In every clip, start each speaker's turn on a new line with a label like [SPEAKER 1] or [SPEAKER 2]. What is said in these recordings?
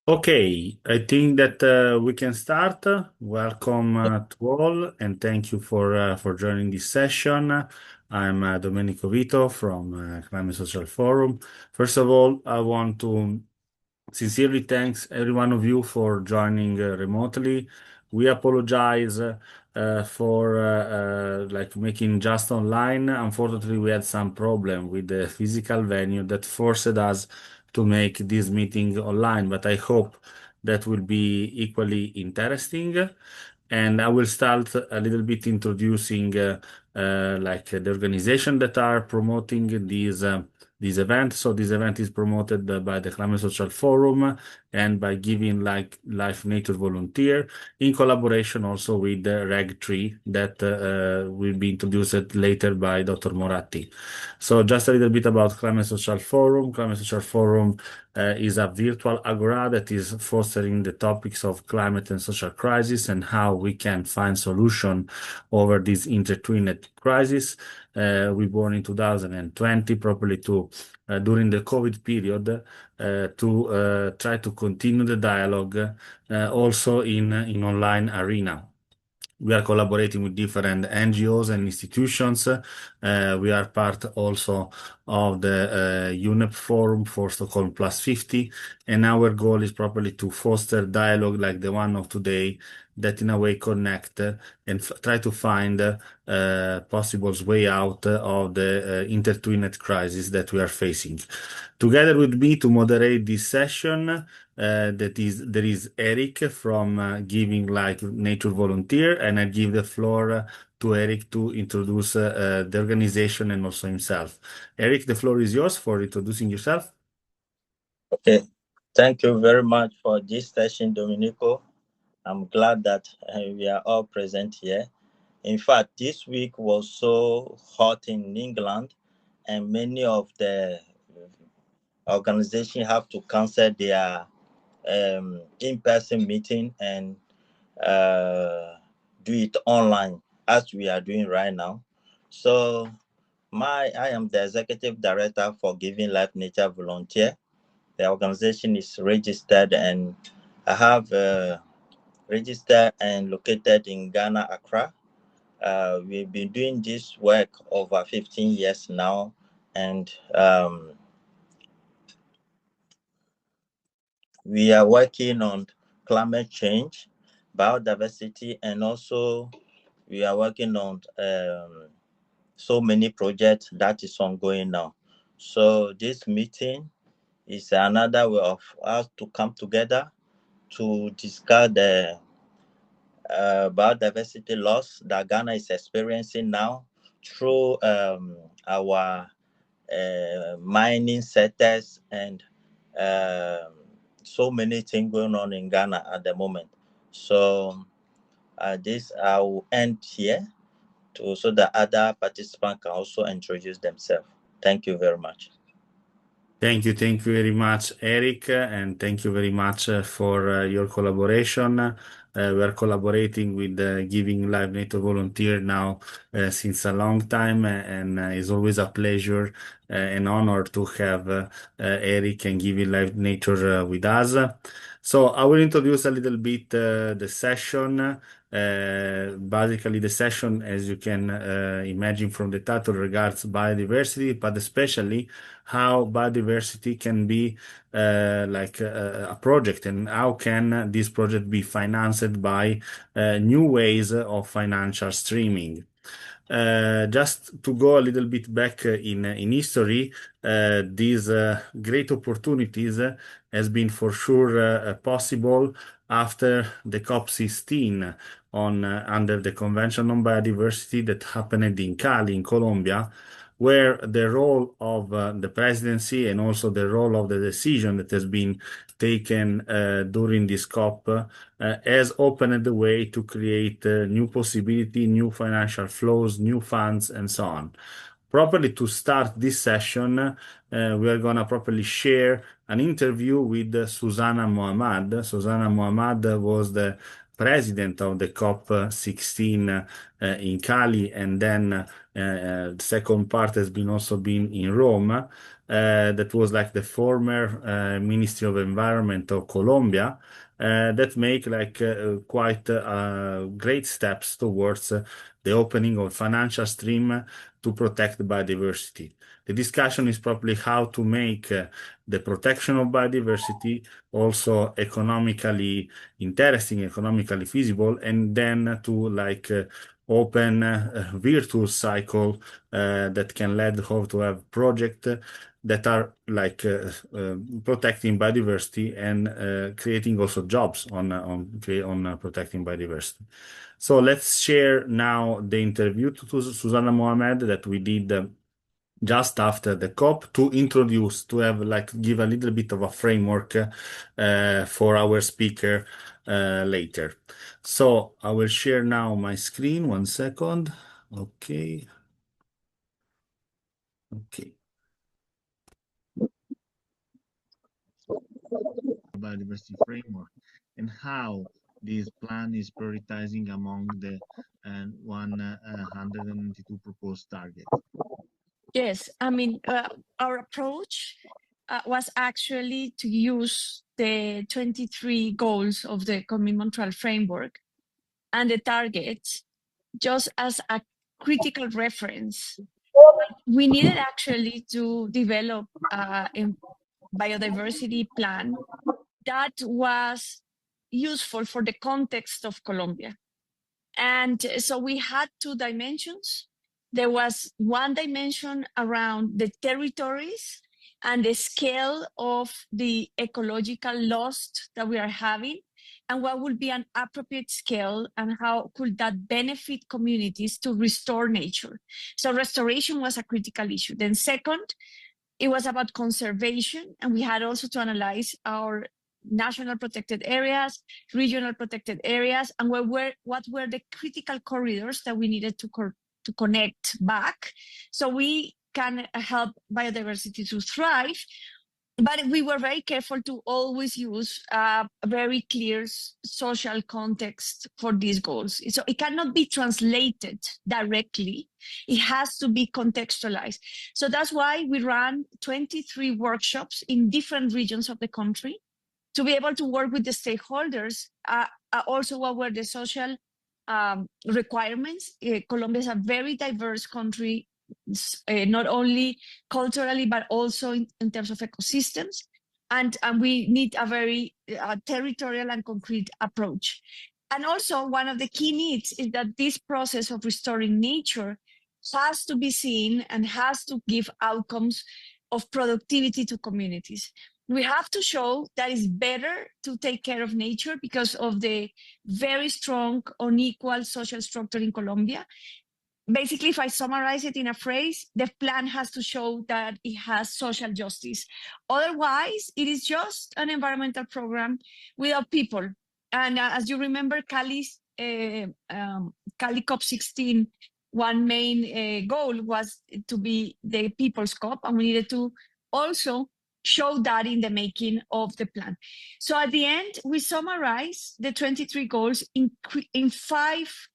[SPEAKER 1] Okay, I think that we can start. Welcome to all, and thank you for joining this session. I'm Domenico Vito from Climate Social Forum. First of all, I want to sincerely thanks every one of you for joining remotely. We apologize for like making just online. Unfortunately, we had some problem with the physical venue that forced us to make this meeting online, but I hope that will be equally interesting. And I will start a little bit introducing like the organization that are promoting this event. So this event is promoted by the Climate Social Forum and by Giving like Life Nature Volunteer in collaboration also with the Reg 3 that will be introduced later by Dr. Moratti. So just a little bit about Climate Social Forum. Climate Social Forum is a virtual agora that is fostering the topics of climate and social crisis and how we can find solution over this intertwined crisis. We born in 2020, probably to during the COVID period, to try to continue the dialogue also in online arena. We are collaborating with different NGOs and institutions. We are part also of the UNEP Forum for Stockholm Plus 50, and our goal is probably to foster dialogue like the one of today that in a way connect and try to find possible way out of the intertwined crisis that we are facing. Together with me to moderate this session, there is Eric from Giving Like Nature Volunteer, and I give the floor to Eric to introduce the organization and also himself. Eric, the floor is yours for introducing yourself.
[SPEAKER 2] Okay, thank you very much for this session, Domenico. I'm glad that we are all present here. In fact, this week was so hot in England, and many of the organizations have to cancel their in-person meeting and do it online as we are doing right now. So, I am the executive director for Giving Life Nature Volunteer. The organization is registered, and I have registered and located in Ghana, Accra. We've been doing this work over 15 years now, and we are working on climate change, biodiversity, and also we are working on so many projects that is ongoing now. So this meeting is another way of us to come together to discuss the biodiversity loss that Ghana is experiencing now through our mining sectors and so many things going on in Ghana at the moment. So this I will end here so that other participants can also introduce themselves. Thank you very much.
[SPEAKER 1] Thank you very much, Eric, and thank you very much for your collaboration. We are collaborating with Giving Live Nature Volunteer now since a long time, and it's always a pleasure and honor to have Eric and Giving Live Nature with us. So I will introduce a little bit the session. Basically, the session, as you can imagine from the title, regards biodiversity, but especially how biodiversity can be like a project and how can this project be financed by new ways of financial streaming. Just to go a little bit back in history, these great opportunities has been for sure possible after the COP16 on under the Convention on Biodiversity that happened in Cali, in Colombia, where the role of the presidency and also the role of the decision that has been taken during this COP has opened the way to create new possibility, new financial flows, new funds, and so on. Properly to start this session, we are going to properly share an interview with Susanna Mohammad. Susanna Mohammad was the president of the COP16 in Cali, and then the second part has been also been in Rome. That was like the former Ministry of Environment of Colombia. That make like quite great steps towards the opening of financial stream to protect biodiversity. The discussion is probably how to make the protection of biodiversity also economically interesting, economically feasible, and then to like open a virtuous cycle that can lead how to have projects that are like protecting biodiversity and creating also jobs on protecting biodiversity. So let's share now the interview to Susanna Mohamed that we did just after the COP to introduce, to have like give a little bit of a framework for our speaker later. So I will share now my screen. 1 second. Okay. Okay. Biodiversity framework and how this plan is prioritizing among the 192 proposed targets.
[SPEAKER 3] Yes, I mean, our approach was actually to use the 23 goals of the Montreal framework and the targets just as a critical reference. We needed actually to develop a biodiversity plan that was useful for the context of Colombia. And so we had two dimensions. There was one dimension around the territories and the scale of the ecological loss that we are having, and what would be an appropriate scale, and how could that benefit communities to restore nature. So restoration was a critical issue. Then second, it was about conservation, and we had also to analyze our national protected areas, regional protected areas, and what were the critical corridors that we needed to connect back so we can help biodiversity to thrive. But we were very careful to always use a very clear social context for these goals. So it cannot be translated directly. It has to be contextualized. So that's why we ran 23 workshops in different regions of the country to be able to work with the stakeholders. Also, what were the social requirements? Colombia is a very diverse country, not only culturally, but also in terms of ecosystems. And we need a very territorial and concrete approach. And also, one of the key needs is that this process of restoring nature has to be seen and has to give outcomes of productivity to communities. We have to show that it's better to take care of nature because of the very strong, unequal social structure in Colombia. Basically, if I summarize it in a phrase, the plan has to show that it has social justice. Otherwise, it is just an environmental program without people. And as you remember, Cali COP16, one main goal was to be the People's COP, and we needed to also show that in the making of the plan. So at the end, we summarize the 23 goals in 5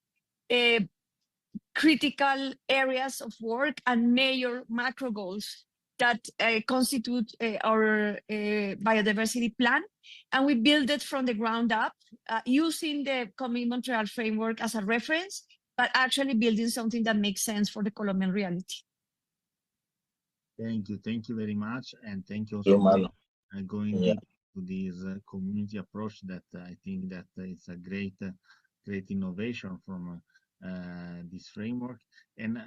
[SPEAKER 3] critical areas of work and major macro goals that constitute our biodiversity plan. And we build it from the ground up using the Montreal framework as a reference, but actually building something that makes sense for the Colombian reality.
[SPEAKER 1] Thank you very much, and thank you also for going deep to this community approach that I think that it's a great innovation from this framework. And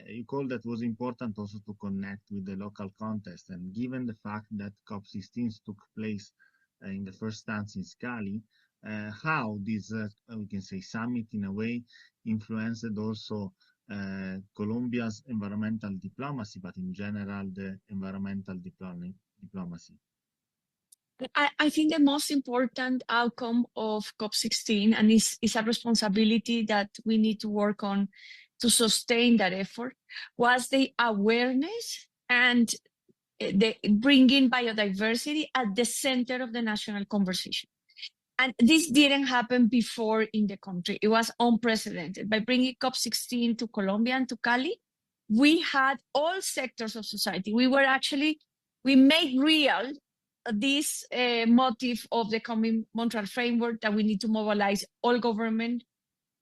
[SPEAKER 1] you called that was important also to connect with the local context. And given the fact that COP16 took place in the first instance in Cali, how this we can say summit in a way influenced also Colombia's environmental diplomacy, but in general the environmental diplomacy.
[SPEAKER 3] I think the most important outcome of COP16, and is a responsibility that we need to work on to sustain that effort, was the awareness and the bringing biodiversity at the center of the national conversation. And this didn't happen before in the country. It was unprecedented. By bringing COP16 to Colombia and to Cali, we had all sectors of society. We made real this motive of the coming Montreal framework, that we need to mobilize all government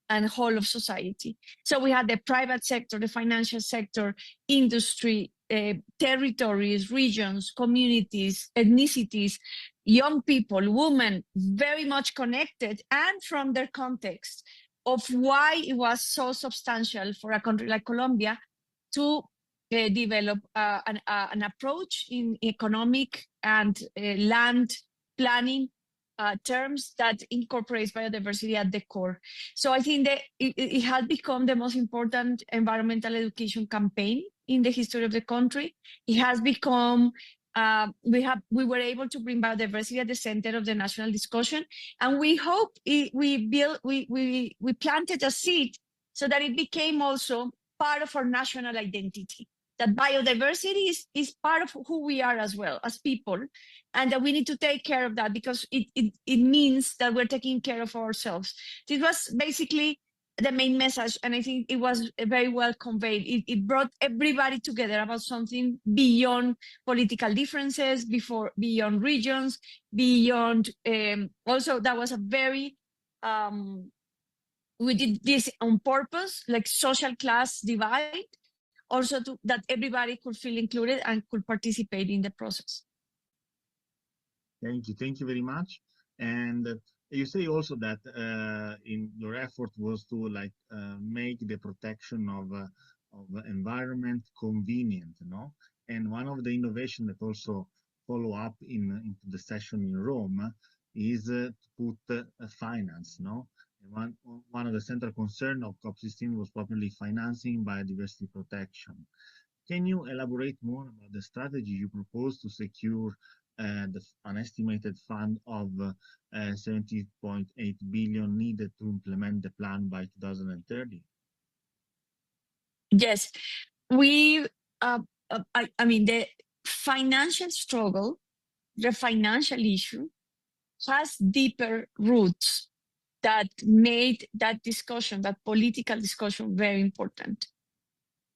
[SPEAKER 3] and whole of society. So we had the private sector, the financial sector, industry, territories, regions, communities, ethnicities, young people, women, very much connected, and from their context of why it was so substantial for a country like Colombia to develop an approach in economic and land planning terms that incorporates biodiversity at the core. So I think that it has become the most important environmental education campaign in the history of the country. It has become, we were able to bring biodiversity at the center of the national discussion, and we hope we planted a seed so that it became also part of our national identity. That biodiversity is part of who we are as well as people, and that we need to take care of that, because it means that we're taking care of ourselves. This was basically the main message, and I think it was very well conveyed. It brought everybody together about something beyond political differences, beyond regions, beyond. Also, that was a very. We did this on purpose, like social class divide, also that everybody could feel included and could participate in the process.
[SPEAKER 1] Thank you very much. And you say also that in your effort was to make the protection of environment convenient, no? And one of the innovation that also follow up into the session in Rome is to put finance, no? And one of the central concern of COP16 was properly financing biodiversity protection. Can you elaborate more about the strategy you propose to secure an estimated fund of 70.8 billion needed to implement the plan by 2030?
[SPEAKER 3] Yes, we. I mean, the financial struggle, the financial issue, has deeper roots that made that discussion, that political discussion, very important.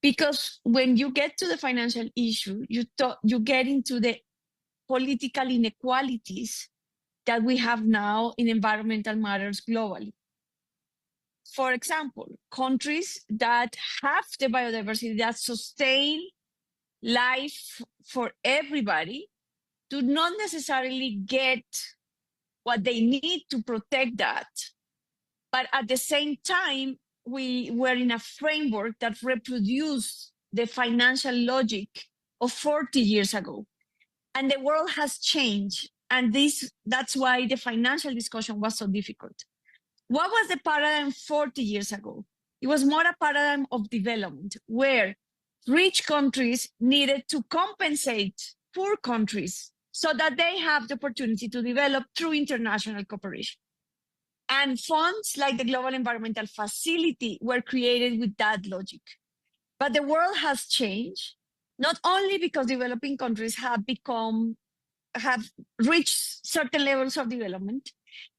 [SPEAKER 3] Because when you get to the financial issue, you get into the political inequalities that we have now in environmental matters globally. For example, countries that have the biodiversity that sustain life for everybody do not necessarily get what they need to protect that. But at the same time, we were in a framework that reproduced the financial logic of 40 years ago. And the world has changed. And that's why the financial discussion was so difficult. What was the paradigm 40 years ago? It was more a paradigm of development, where rich countries needed to compensate poor countries so that they have the opportunity to develop through international cooperation. And funds like the Global Environmental Facility were created with that logic. But the world has changed, not only because developing countries have reached certain levels of development,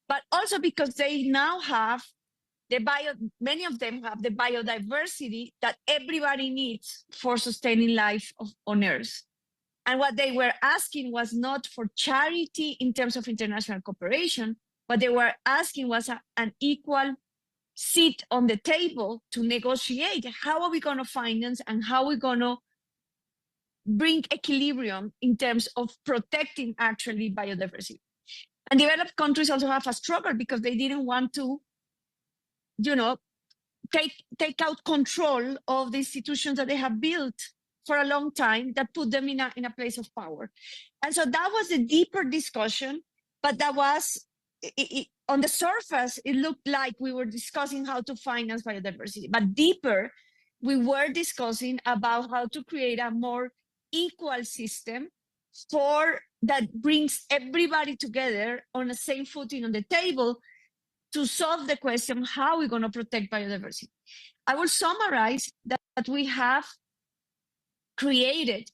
[SPEAKER 3] but also because they now have many of them have the biodiversity that everybody needs for sustaining life on Earth. And what they were asking was not for charity in terms of international cooperation, but they were asking was an equal seat on the table to negotiate. How are we going to finance, and how are we going to bring equilibrium in terms of protecting actually biodiversity? And developed countries also have a struggle because they didn't want to, take out control of the institutions that they have built for a long time that put them in a place of power. And so that was a deeper discussion, but that was, on the surface, it looked like we were discussing how to finance biodiversity. But deeper, we were discussing about how to create a more equal system that brings everybody together on the same footing on the table to solve the question, how are we going to protect biodiversity? I will summarize that we have created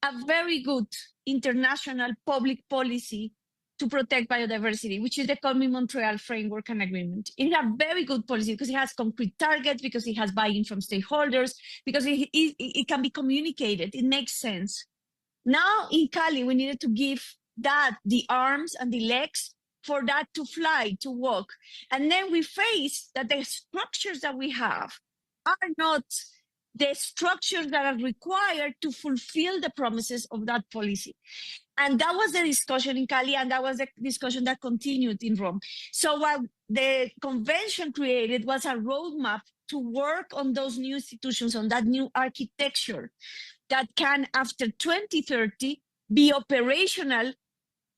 [SPEAKER 3] a very good international public policy to protect biodiversity, which is the Montreal Framework and Agreement. It's a very good policy because it has concrete targets, because it has buy-in from stakeholders, because it can be communicated. It makes sense. Now in Cali, we needed to give that the arms and the legs for that to fly, to walk. And then we face that the structures that we have are not the structures that are required to fulfill the promises of that policy. And that was the discussion in Cali, and that was the discussion that continued in Rome. So what the convention created was a roadmap to work on those new institutions, on that new architecture that can, after 2030, be operational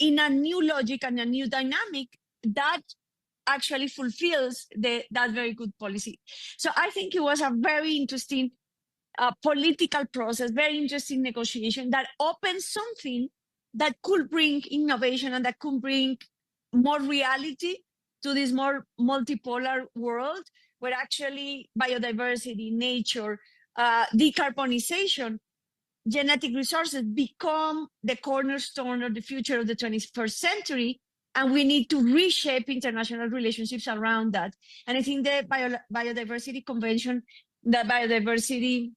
[SPEAKER 3] in a new logic and a new dynamic that actually fulfills that very good policy. So I think it was a very interesting political process, very interesting negotiation that opens something that could bring innovation and that could bring more reality to this more multipolar world, where actually biodiversity, nature, decarbonization, genetic resources become the cornerstone of the future of the 21st century, and we need to reshape international relationships around that. And I think the Biodiversity Convention, the biodiversity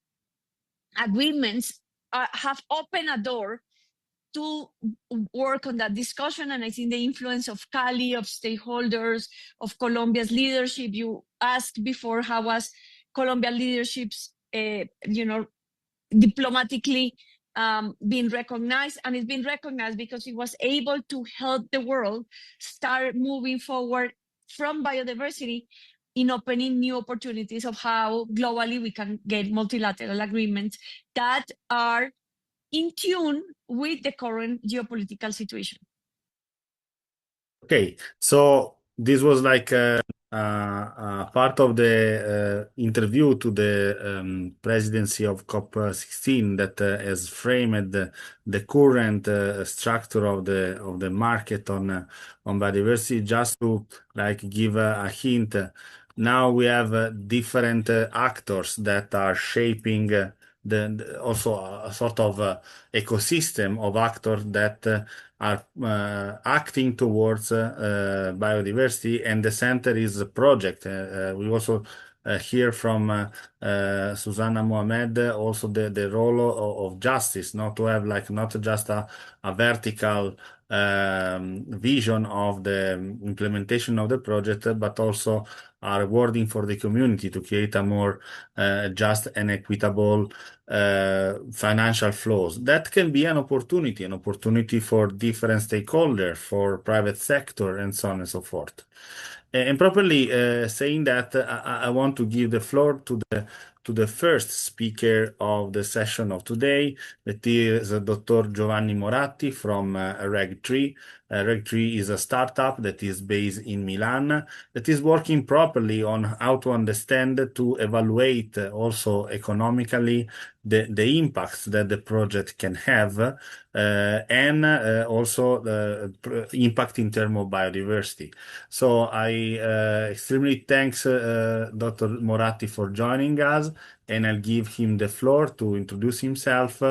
[SPEAKER 3] agreements have opened a door to work on that discussion. And I think the influence of Cali, of stakeholders, of Colombia's leadership. You asked before, how was Colombia leadership's, diplomatically being recognized, and it's been recognized because it was able to help the world start moving forward from biodiversity in opening new opportunities of how globally we can get multilateral agreements that are in tune with the current geopolitical situation.
[SPEAKER 1] Okay, so this was like part of the interview to the presidency of COP16 that has framed the current structure of the market on biodiversity. Just to like give a hint, now we have different actors that are shaping also a sort of ecosystem of actors that are acting towards biodiversity, and the center is a project. We also hear from Susanna Mohamed also the role of justice, not to have like not just a vertical vision of the implementation of the project, but also are working for the community to create a more just and equitable financial flows. That can be an opportunity for different stakeholders, for private sector, and so on and so forth. And properly saying that, I want to give the floor to the first speaker of the session of today, that is Dr. Giovanni Moratti from Reg3. Reg3 is a startup that is based in Milan, that is working properly on how to understand, to evaluate also economically the impacts that the project can have, and also the impact in terms of biodiversity. So I extremely thanks Dr. Moratti for joining us, and I'll give him the floor to introduce himself,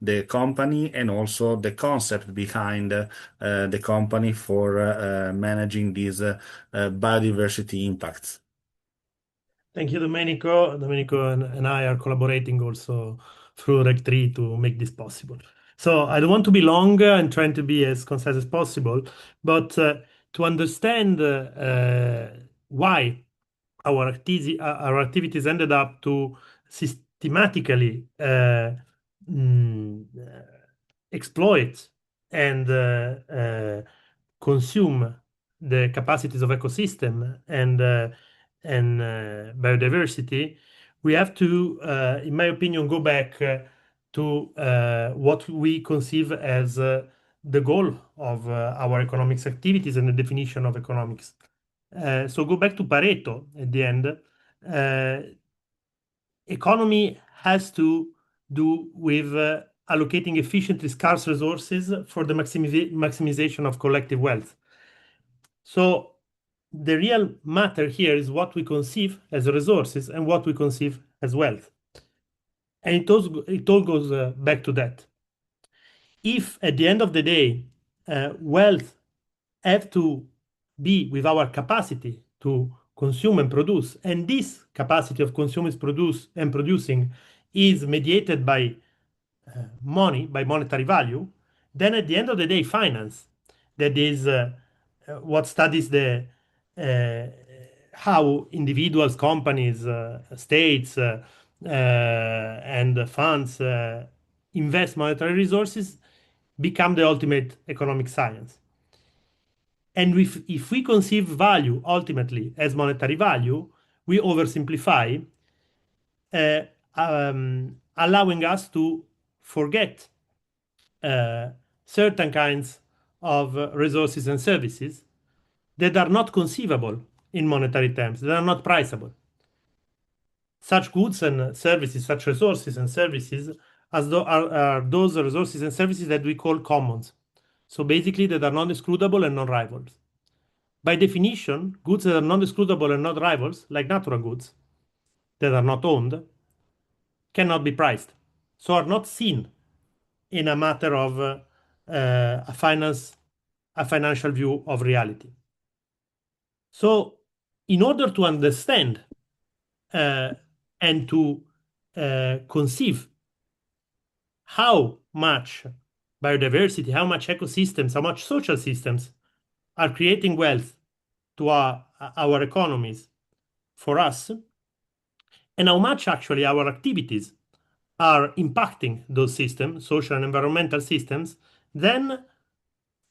[SPEAKER 1] the company, and also the concept behind the company for managing these biodiversity impacts.
[SPEAKER 4] Thank you, Domenico. Domenico and I are collaborating also through Reg3 to make this possible. So I don't want to be long and trying to be as concise as possible, but to understand why our activities ended up to systematically exploit and consume the capacities of ecosystem and biodiversity, we have to, in my opinion, go back to what we conceive as the goal of our economics activities and the definition of economics. So go back to Pareto at the end. Economy has to do with allocating efficiently scarce resources for the maximization of collective wealth. So the real matter here is what we conceive as resources and what we conceive as wealth. And it all goes back to that. If at the end of the day, wealth have to be with our capacity to consume and produce, and this capacity of consuming, produce, and producing is mediated by money, by monetary value, then at the end of the day, finance, that is what studies the how individuals, companies, states, and funds invest monetary resources, become the ultimate economic science. And if we conceive value ultimately as monetary value, we oversimplify, allowing us to forget certain kinds of resources and services that are not conceivable in monetary terms, that are not priceable. Such goods and services, such resources and services, are those resources and services that we call commons. So basically, that are non-excludable and non-rivals. By definition, goods that are non-excludable and not rivals, like natural goods that are not owned, cannot be priced, so are not seen in a matter of a financial view of reality. So, in order to understand and to conceive how much biodiversity, how much ecosystems, how much social systems are creating wealth to our economies for us, and how much actually our activities are impacting those systems, social and environmental systems, then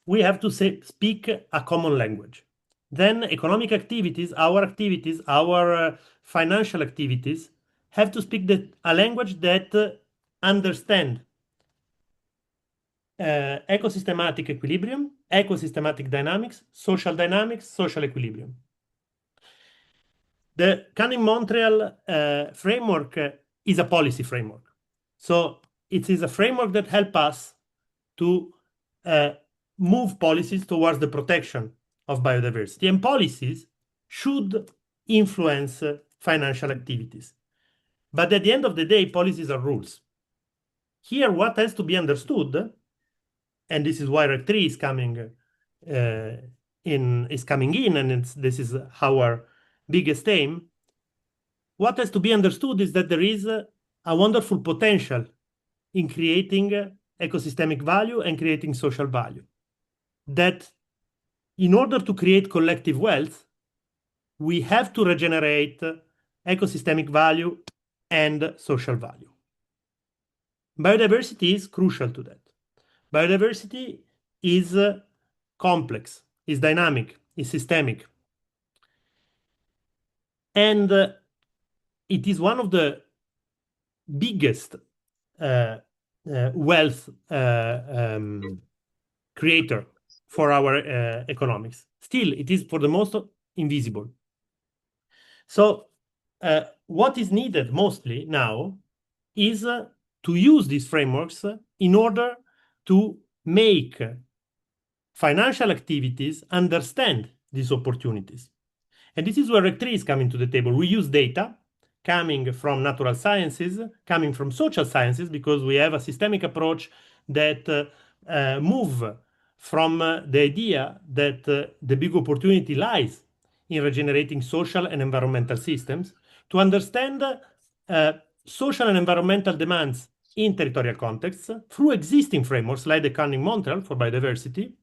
[SPEAKER 4] we have to speak a common language. Then economic activities, our financial activities have to speak a language that understand ecosystematic equilibrium, ecosystematic dynamics, social equilibrium. The Cannes-Montreal framework is a policy framework. So it is a framework that helps us to move policies towards the protection of biodiversity. And policies should influence financial activities. But at the end of the day, policies are rules. Here, what has to be understood, and this is why Rec 3 is coming in, and this is our biggest aim. What has to be understood is that there is a wonderful potential in creating ecosystemic value and creating social value. That in order to create collective wealth, we have to regenerate ecosystemic value and social value. Biodiversity is crucial to that. Biodiversity is complex, is dynamic, is systemic. And it is one of the biggest wealth creator for our economics. Still, it is for the most invisible. So what is needed mostly now is to use these frameworks in order to make financial activities understand these opportunities. And this is where Rec 3 is coming to the table. We use data coming from natural sciences, coming from social sciences, because we have a systemic approach that move from the idea that the big opportunity lies in regenerating social and environmental systems to understand social and environmental demands in territorial contexts through existing frameworks like the Cannes-Montreal for biodiversity,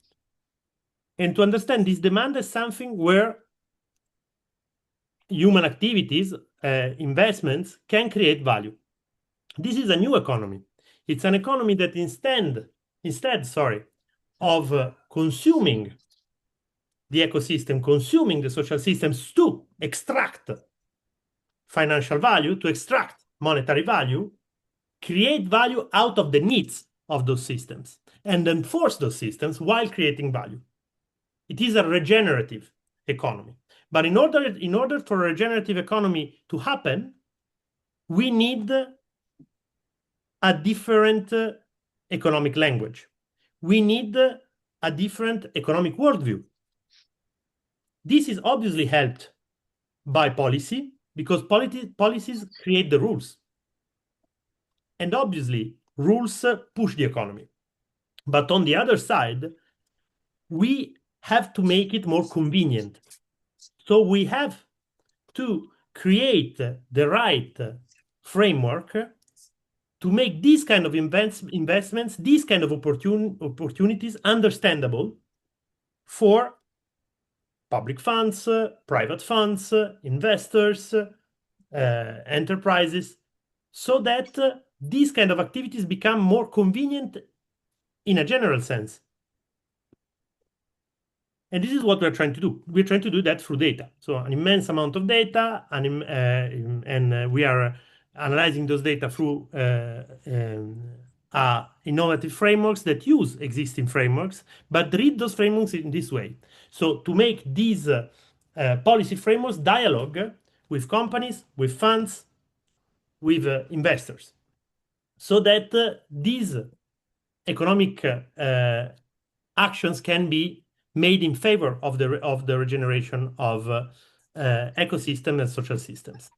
[SPEAKER 4] and to understand this demand as something where human activities, investments can create value. This is a new economy. It's an economy that instead of consuming the ecosystem, consuming the social systems to extract financial value, to extract monetary value, create value out of the needs of those systems, and enforce those systems while creating value. It is a regenerative economy. But in order for a regenerative economy to happen, we need a different economic language. We need a different economic worldview. This is obviously helped by policy, because policies create the rules. And obviously, rules push the economy. But on the other side, we have to make it more convenient. So we have to create the right framework to make these kind of investments, these kind of opportunities understandable for public funds, private funds, investors, enterprises, so that these kind of activities become more convenient in a general sense. And this is what we're trying to do. We're trying to do that through data. So an immense amount of data, and we are analyzing those data through innovative frameworks that use existing frameworks, but read those frameworks in this way. So to make these policy frameworks dialogue with companies, with funds, with investors, so that these economic actions can be made in favor of the regeneration of ecosystem and social systems.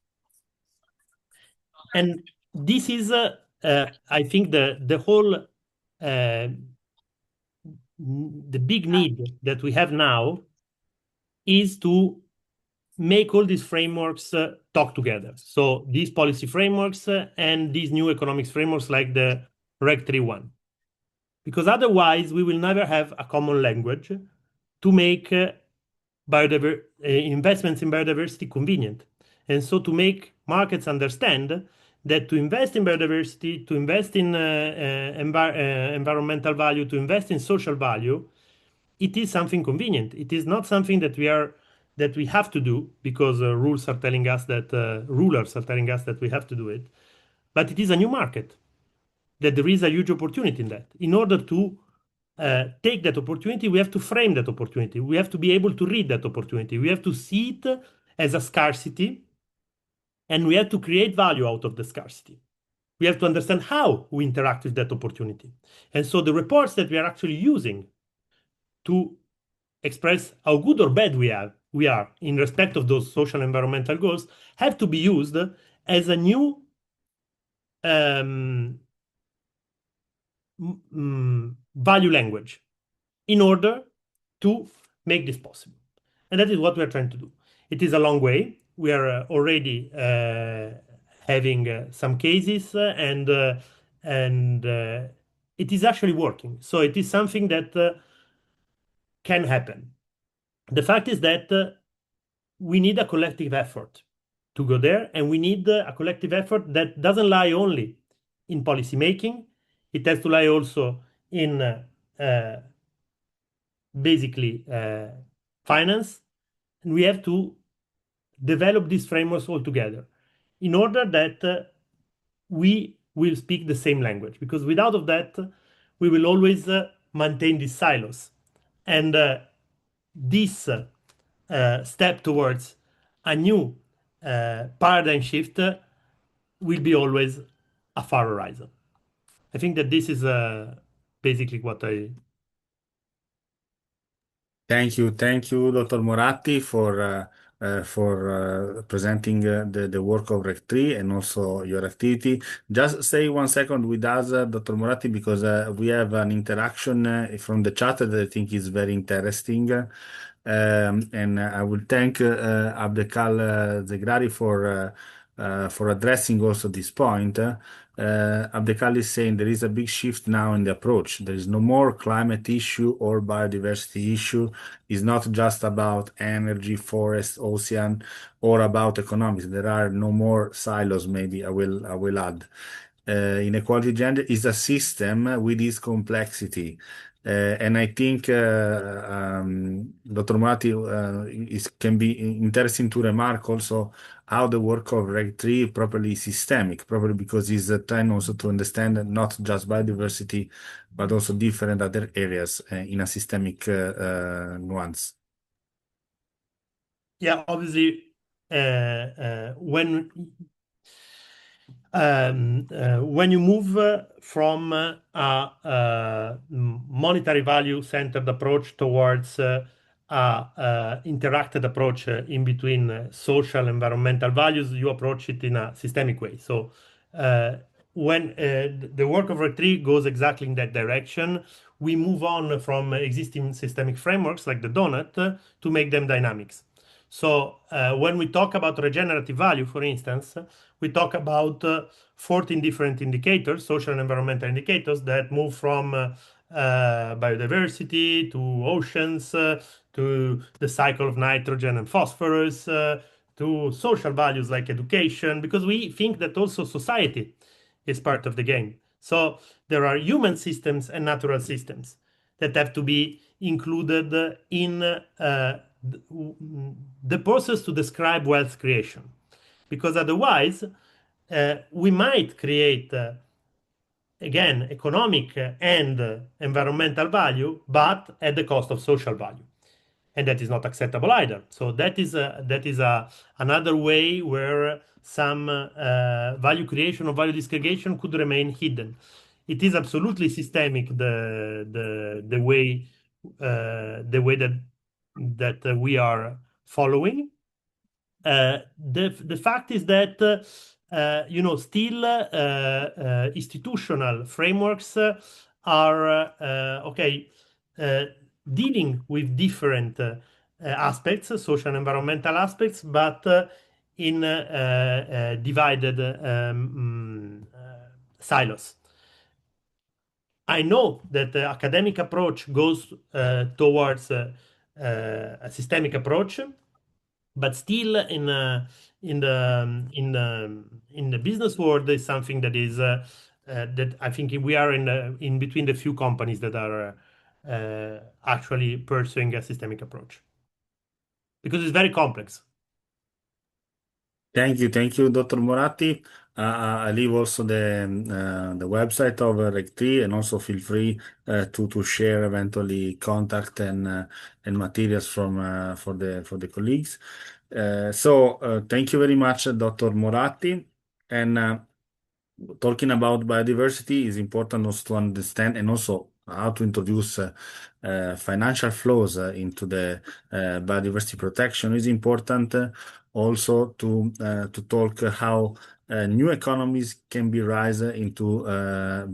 [SPEAKER 4] And this is, I think, the whole the big need that we have now is to make all these frameworks talk together. So these policy frameworks and these new economics frameworks like the Reg 3 one. Because otherwise we will never have a common language to make investments in biodiversity convenient. And so to make markets understand that to invest in biodiversity, to invest in environmental value, to invest in social value, it is something convenient. It is not something that we have to do because rulers are telling us that we have to do it. But it is a new market, that there is a huge opportunity in that. In order to take that opportunity, we have to frame that opportunity. We have to be able to read that opportunity. We have to see it as a scarcity, and we have to create value out of the scarcity. We have to understand how we interact with that opportunity. And so the reports that we are actually using to express how good or bad we are in respect of those social and environmental goals have to be used as a new value language in order to make this possible. And that is what we're trying to do. It is a long way. We are already having some cases and it is actually working. So it is something that can happen. The fact is that we need a collective effort to go there, and we need a collective effort that doesn't lie only in policy making. It has to lie also in basically finance, and we have to develop these frameworks all together in order that we will speak the same language, because without of that we will always maintain these silos, and this step towards a new paradigm shift will be always a far horizon. I think that this is basically what I.
[SPEAKER 1] Thank you, Dr. Moratti, for presenting the work of Rec 3 and also your activity. Just stay 1 second with us, Dr. Moratti, because we have an interaction from the chat that I think is very interesting. And I will thank Abdekal Zegrari for addressing also this point. Abdekal is saying there is a big shift now in the approach. There is no more climate issue or biodiversity issue. It's not just about energy, forest, ocean, or about economics. There are no more silos, maybe I will add. Inequality gender is a system with its complexity. And I think Dr. Moratti can be interesting to remark also how the work of Reg 3 properly systemic, probably because it's trying also to understand not just biodiversity, but also different other areas in a systemic nuance.
[SPEAKER 4] Yeah, obviously, when you move from a monetary value-centered approach towards a interacted approach in between social environmental values, you approach it in a systemic way. So when the work of Reg 3 goes exactly in that direction, we move on from existing systemic frameworks like the donut to make them dynamics. So when we talk about regenerative value, for instance, we talk about 14 different indicators, social and environmental indicators, that move from biodiversity to oceans, to the cycle of nitrogen and phosphorus, to social values like education, because we think that also society is part of the game. So there are human systems and natural systems that have to be included in the process to describe wealth creation. Because otherwise, we might create, again, economic and environmental value, but at the cost of social value. And that is not acceptable either. So that is another way where some value creation or value disgregation could remain hidden. It is absolutely systemic the way that we are following. The fact is that still institutional frameworks are okay. Dealing with different aspects, social and environmental aspects, but in divided silos. I know that the academic approach goes towards a systemic approach, but still in the business world is something that is that I think we are in between the few companies that are actually pursuing a systemic approach, because it's very complex.
[SPEAKER 1] Thank you, Dr. Moratti. I leave also the website of Rec3, and also feel free to share eventually contact and materials from for the colleagues. So thank you very much, Dr. Moratti. And talking about biodiversity is important also to understand, and also how to introduce financial flows into the biodiversity protection is important. Also to talk how new economies can be raised into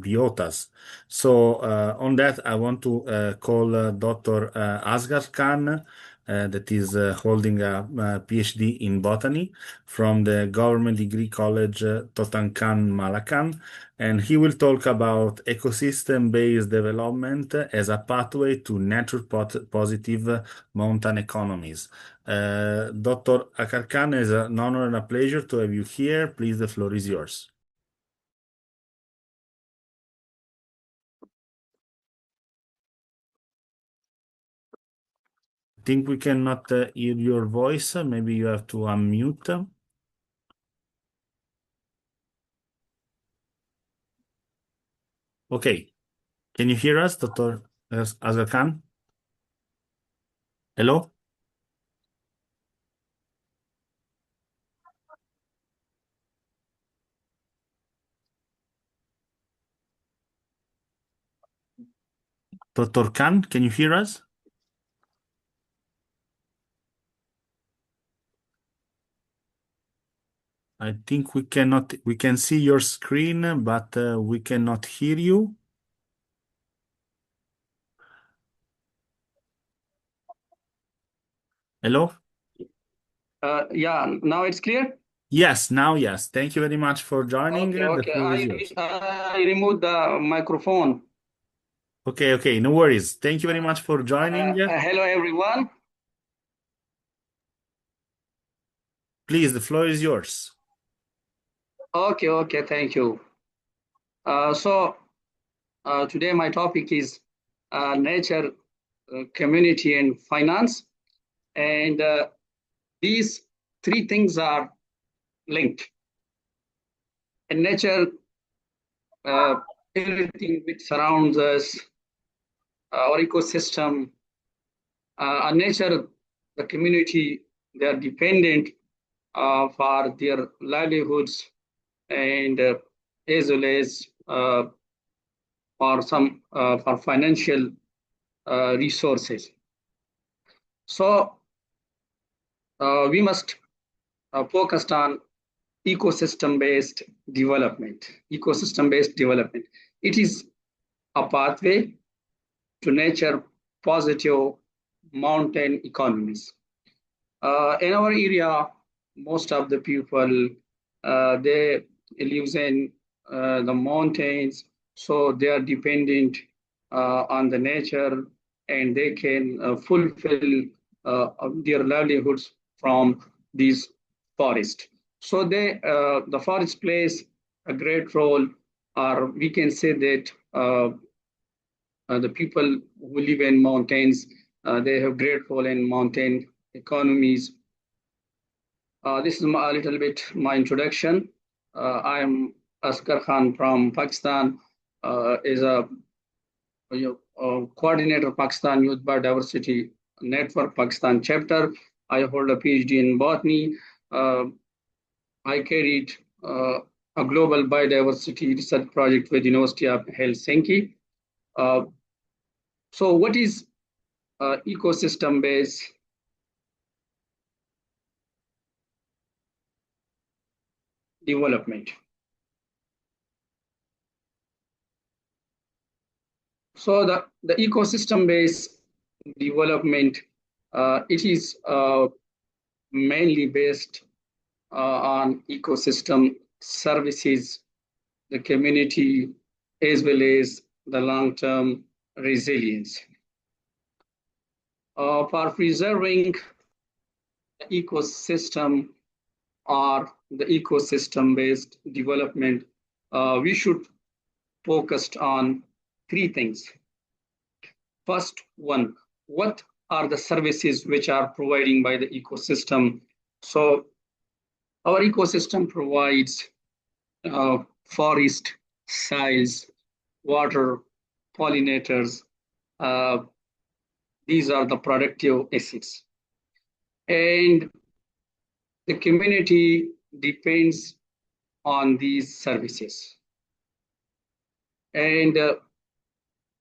[SPEAKER 1] biotas. So on that, I want to call Dr. Asghar Khan, that is holding a PhD in botany from the Government Degree College Totankhan Malakand, and he will talk about ecosystem-based development as a pathway to nature-positive mountain economies. Dr. Akarkan, is an honor and a pleasure to have you here. Please, the floor is yours. I think we cannot hear your voice. Maybe you have to unmute. Okay. Can you hear us, Dr. Asghar Khan? Hello? Dr. Khan, can you hear us? I think we can see your screen, but we cannot hear you. Hello?
[SPEAKER 5] Yeah, now it's clear?
[SPEAKER 1] Yes, now yes. Thank you very much for joining. The
[SPEAKER 5] Okay.
[SPEAKER 1] floor is yours.
[SPEAKER 5] I removed the microphone.
[SPEAKER 1] Okay, no worries. Thank you very much for joining.
[SPEAKER 5] Hello, everyone.
[SPEAKER 1] Please, the floor is yours.
[SPEAKER 5] Okay, thank you. So today my topic is nature, community, and finance. And these three things are linked. In nature, everything which surrounds us, our ecosystem, our nature, the community, they are dependent for their livelihoods, and as well as for financial resources. So we must focus on ecosystem-based development. Ecosystem-based development. It is a pathway to nature positive mountain economies. In our area, most of the people, they live in the mountains, so they are dependent on the nature, and they can fulfill their livelihoods from these forests. So the forest plays a great role, or we can say that the people who live in mountains, they have great role in mountain economies. This is a little bit my introduction. I am Asghar Khan from Pakistan, is a coordinator Pakistan Youth Biodiversity Network Pakistan chapter. I hold a PhD in botany. I carried a global biodiversity research project with University of Helsinki. So what is ecosystem-based development? So the ecosystem-based development, it is mainly based on ecosystem services, the community, as well as the long-term resilience. For preserving the ecosystem or the ecosystem-based development, we should focus on three things. First one, what are the services which are providing by the ecosystem? So our ecosystem provides forest, soils, water, pollinators. These are the productive assets. And the community depends on these services. And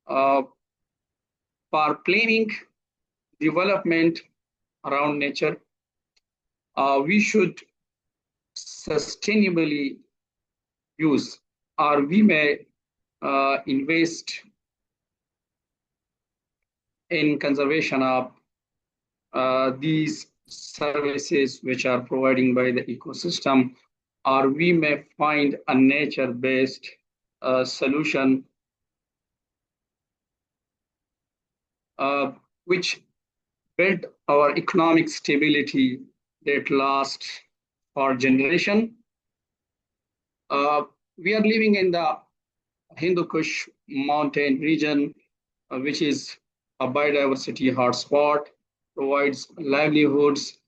[SPEAKER 5] for planning development around nature, we should sustainably use, or we may invest in conservation of these services which are providing by the ecosystem, or we may find a nature-based solution which build our economic stability that lasts for generation. We are living in the Hindu Kush mountain region, which is a biodiversity hotspot, provides livelihoods,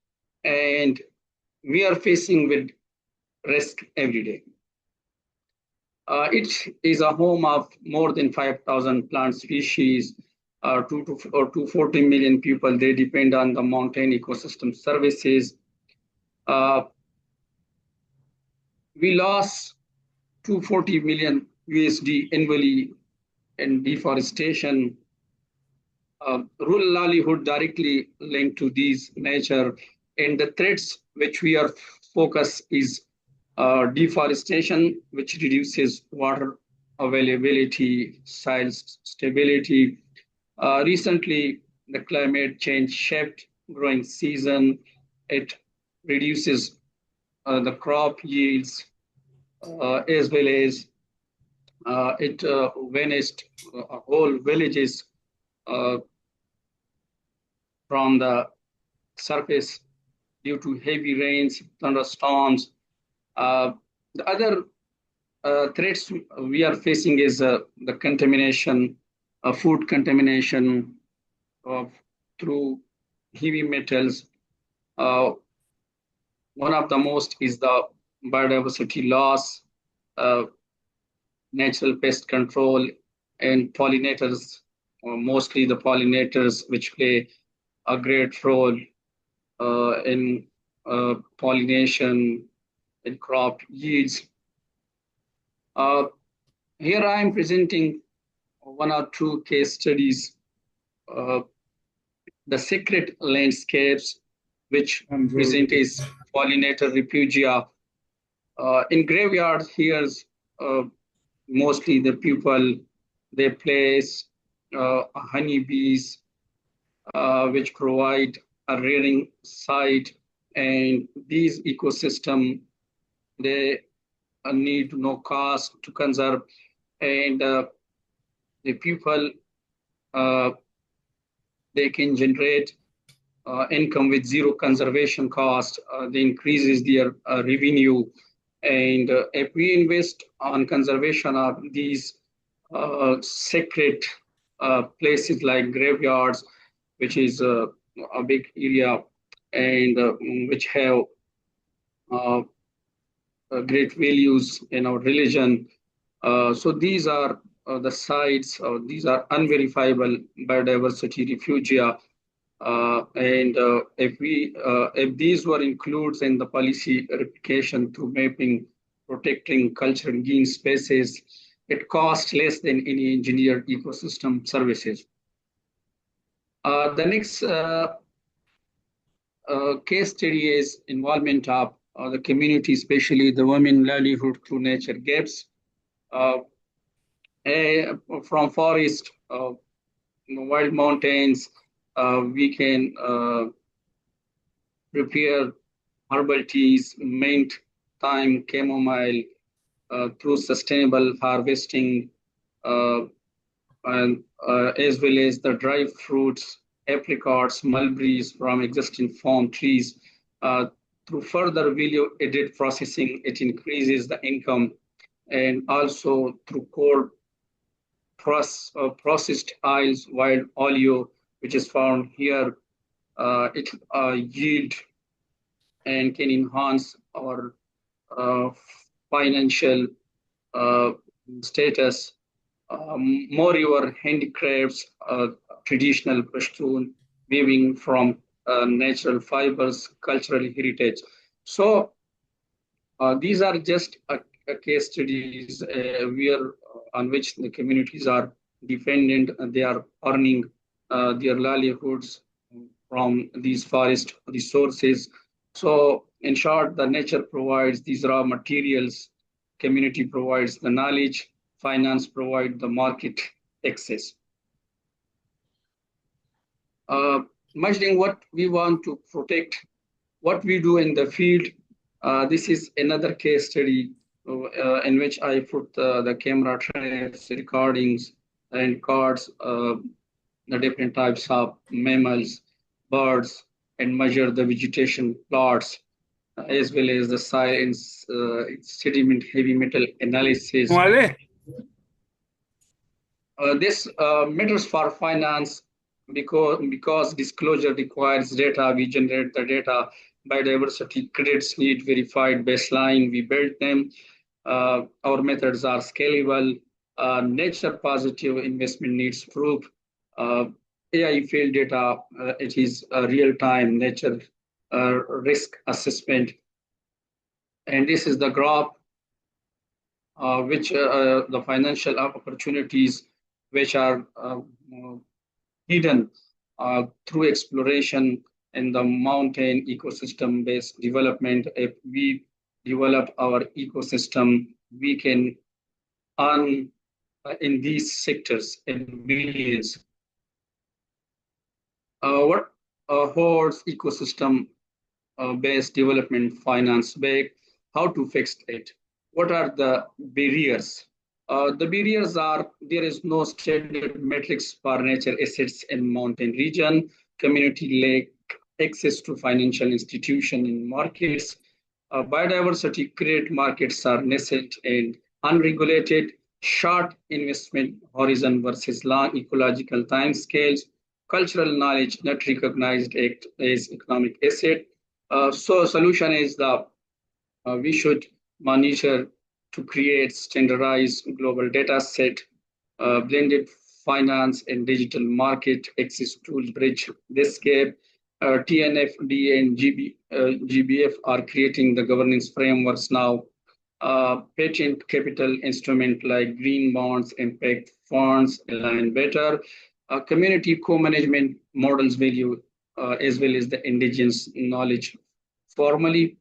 [SPEAKER 5] and we are facing with risk every day. It is a home of more than 5,000 plant species, 240 million people. They depend on the mountain ecosystem services. We lost 240 million USD annually in deforestation. Rural livelihood directly linked to these nature, and the threats which we are focused is deforestation, which reduces water availability, soil stability. Recently, the climate change shift, growing season, it reduces the crop yields, as well as it vanished whole villages from the surface due to heavy rains, thunderstorms. The other threats we are facing is the contamination, food contamination through heavy metals. One of the most is the biodiversity loss, natural pest control, and pollinators, mostly the pollinators which play a great role in pollination and crop yields. Here I am presenting one or two case studies, the secret landscapes, which present is pollinator refugia. In graveyard, here's mostly the people, they place honeybees, which provide a rearing site, and these ecosystem, they need no cost to conserve, and the people, uh, they can generate income with zero conservation cost. They increases their revenue, and if we invest on conservation of these sacred places like graveyards, which is a big area, and which have uh, great values in our religion. So these are the sites, these are unverifiable biodiversity refugia. And if these were included in the policy replication through mapping, protecting cultural green spaces, it costs less than any engineered ecosystem services. The next case study is involvement of the community, especially the women livelihood through nature gaps. Uh, from forest, wild mountains, we can prepare herbal teas, mint, thyme, chamomile through sustainable harvesting, uh, and as well as the dry fruits, apricots, mulberries from existing farm trees. Uh, Through further value-added processing, it increases the income, and also through cold processed oils, wild oleo, which is found here, it yield and can enhance our uh, financial uh, status. Moreover, handicrafts, traditional Pashtun weaving from natural fibers, cultural heritage. So these are just a case studies where on which the communities are dependent and they are earning their livelihoods from these forest resources. So in short, the nature provides these raw materials, community provides the knowledge, finance provide the market access. Imagining what we want to protect, what we do in the field. This is another case study in which I put the camera traps, recordings, and cards, the different types of mammals, birds, and measure the vegetation plots, as well as the science, sediment, heavy metal analysis.
[SPEAKER 1] Vale.
[SPEAKER 5] This matters for finance because disclosure requires data. We generate the data. Biodiversity credits need verified baseline. We build them. Our methods are scalable. Nature positive investment needs proof. AI field data, it is real time nature risk assessment. And this is the graph which the financial opportunities which are hidden through exploration in the mountain ecosystem-based development. If we develop our ecosystem, we can earn in these sectors in billions. What holds ecosystem-based development finance back? How to fix it? What are the barriers? The barriers are there is no standard metrics for nature assets in mountain region. Community lack access to financial institution in markets. Biodiversity credit markets are nascent and unregulated. Short investment horizon versus long ecological time scales. Cultural knowledge not recognized as economic asset. So solution is the we should monitor to create standardized global data set, blended finance and digital market access tools bridge this gap. TNFD and GBF are creating the governance frameworks now. Patent capital instrument like green bonds, impact funds align better. Community co-management models value as well as the indigenous knowledge formally.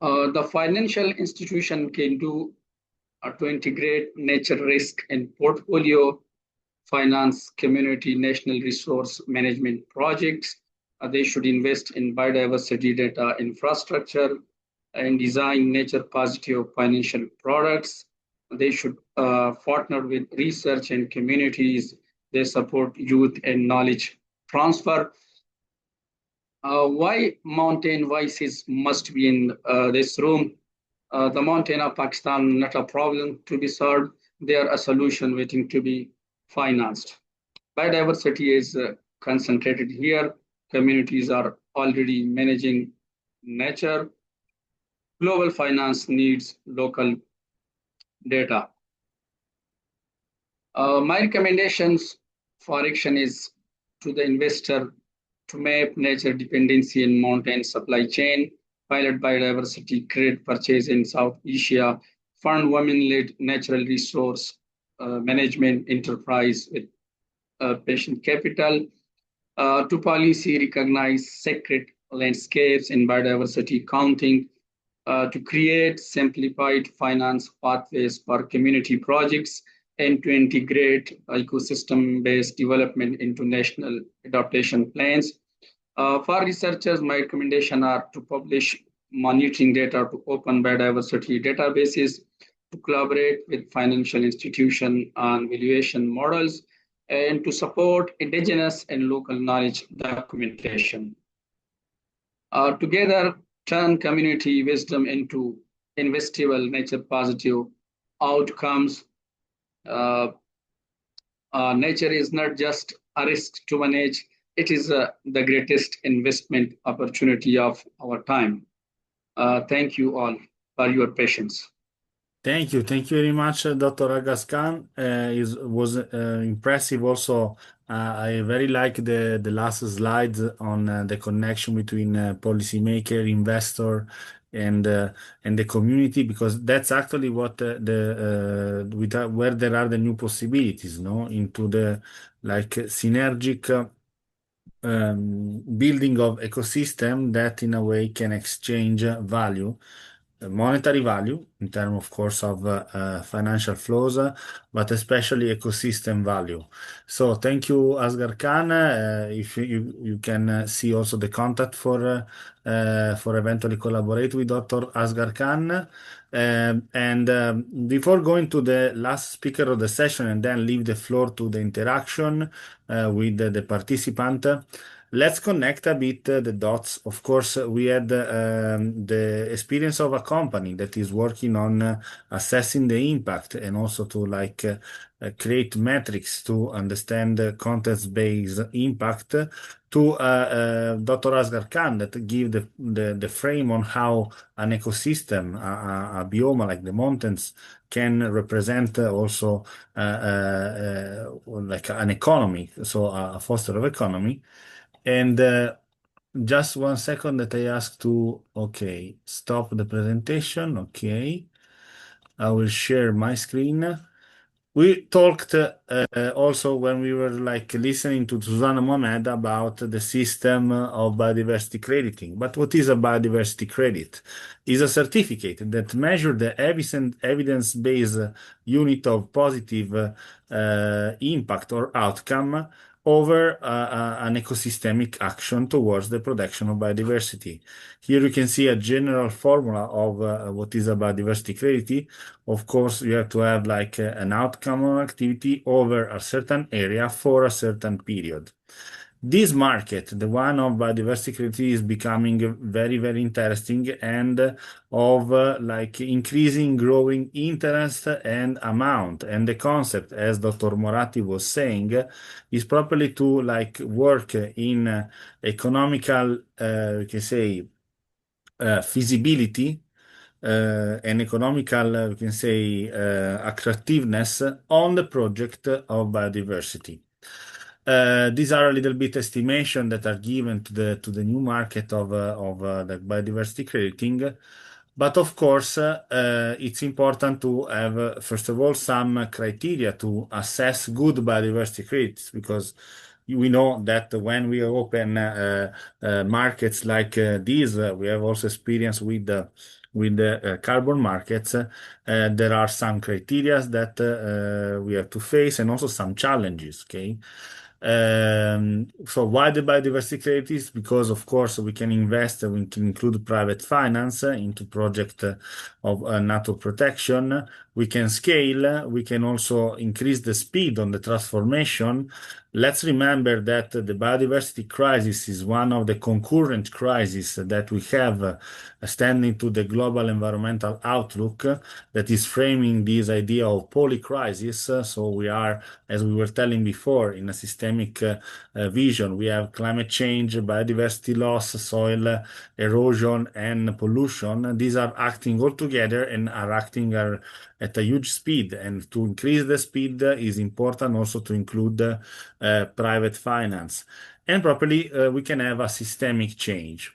[SPEAKER 5] The financial institution can do to integrate nature risk and portfolio. finance community national resource management projects. They should invest in biodiversity data infrastructure and design nature positive financial products. They should partner with research and communities. They support youth and knowledge transfer. Why mountain voices must be in this room? The mountain of Pakistan, not a problem to be solved. They are a solution waiting to be financed. Biodiversity is concentrated here. Communities are already managing nature. Global finance needs local data. My recommendations for action is to the investor to map nature dependency in mountain supply chain, pilot biodiversity credit purchase in South Asia, fund women-led natural resource management enterprise with patient capital, to policy recognize sacred landscapes in biodiversity counting, to create simplified finance pathways for community projects, and to integrate ecosystem-based development into national adaptation plans. For researchers, my recommendation are to publish monitoring data to open biodiversity databases, to collaborate with financial institutions on valuation models, and to support indigenous and local knowledge documentation. Together, turn community wisdom into investable nature positive outcomes. Nature is not just a risk to manage, it is the greatest investment opportunity of our time. Thank you all for your patience.
[SPEAKER 1] Thank you very much, Dr. Agas Khan. It was impressive. Also, I very like the last slides on the connection between policymaker, investor, and the community, because that's actually what where there are the new possibilities, no, into the like synergic. Building of ecosystem that in a way can exchange value, monetary value in terms of course of financial flows, but especially ecosystem value. So thank you, Asghar Khan. If you can see also the contact for eventually collaborate with Dr. Asghar Khan. Before going to the last speaker of the session and then leave the floor to the interaction with the participant, let's connect a bit the dots. Of course, we had the experience of a company that is working on assessing the impact and also to create metrics to understand the context-based impact, to Dr. Asghar Khan that give the frame on how an ecosystem, a biome like the mountains, can represent also like an economy, so a foster of economy. And just 1 second that I ask to, okay, stop the presentation. Okay, I will share my screen. We talked also when we were listening to Susanna Mohamed about the system of biodiversity crediting. But what is a biodiversity credit? It's a certificate that measures the evidence-based unit of positive impact or outcome over an ecosystemic action towards the protection of biodiversity. Here you can see a general formula of what is a biodiversity credit. Of course, you have to have an outcome of activity over a certain area for a certain period. This market, the one of biodiversity credit, is becoming very, very interesting and of increasing growing interest and amount. And the concept, as Dr. Moratti was saying, is properly to work in economical, we can say, feasibility and economical, we can say, attractiveness on the project of biodiversity. These are a little bit estimation that are given to the new market of the biodiversity crediting. But of course, it's important to have, first of all, some criteria to assess good biodiversity credits, because we know that when we open markets like these, we have also experience with with the carbon markets, there are some criteria that we have to face and also some challenges. Okay. So why the biodiversity credits? Because of course we can invest, we can include private finance into project of natural protection. We can scale, we can also increase the speed on the transformation. Let's remember that the biodiversity crisis is one of the concurrent crises that we have standing to the global environmental outlook that is framing this idea of polycrisis. So we are, as we were telling before, in a systemic vision. We have climate change, biodiversity loss, soil erosion, and pollution. These are acting all together and are acting at a huge speed. And to increase the speed is important also to include private finance. And properly, we can have a systemic change.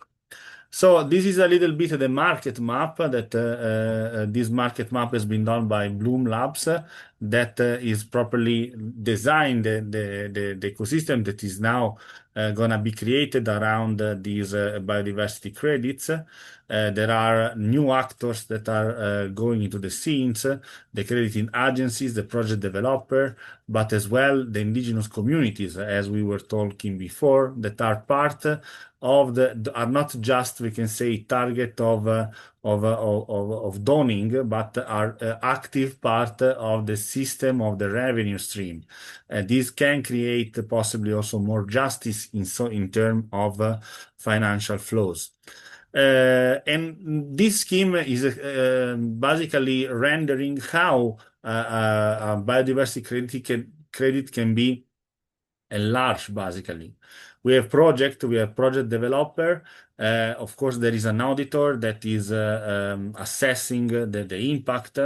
[SPEAKER 1] So this is a little bit the market map that this market map has been done by Bloom Labs that is properly designed the ecosystem that is now going to be created around these biodiversity credits. There are new actors that are going into the scenes, the crediting agencies, the project developer, but as well the indigenous communities, as we were talking before, that are part of are not just, we can say, target of donning, but are active part of the system of the revenue stream. This can create possibly also more justice in terms of financial flows. And this scheme is basically rendering how a biodiversity credit can be enlarged, basically. We have project developer. Of course, there is an auditor that is assessing the impact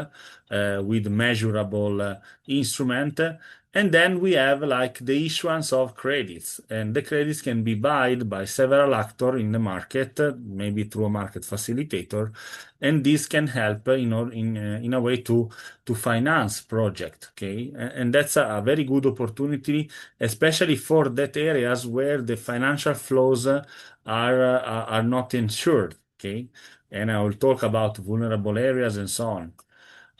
[SPEAKER 1] with measurable instrument. And then we have like the issuance of credits, and the credits can be bought by several actors in the market, maybe through a market facilitator, and this can help, in a way to finance project. Okay, and that's a very good opportunity, especially for that areas where the financial flows are not ensured. Okay, and I will talk about vulnerable areas and so on.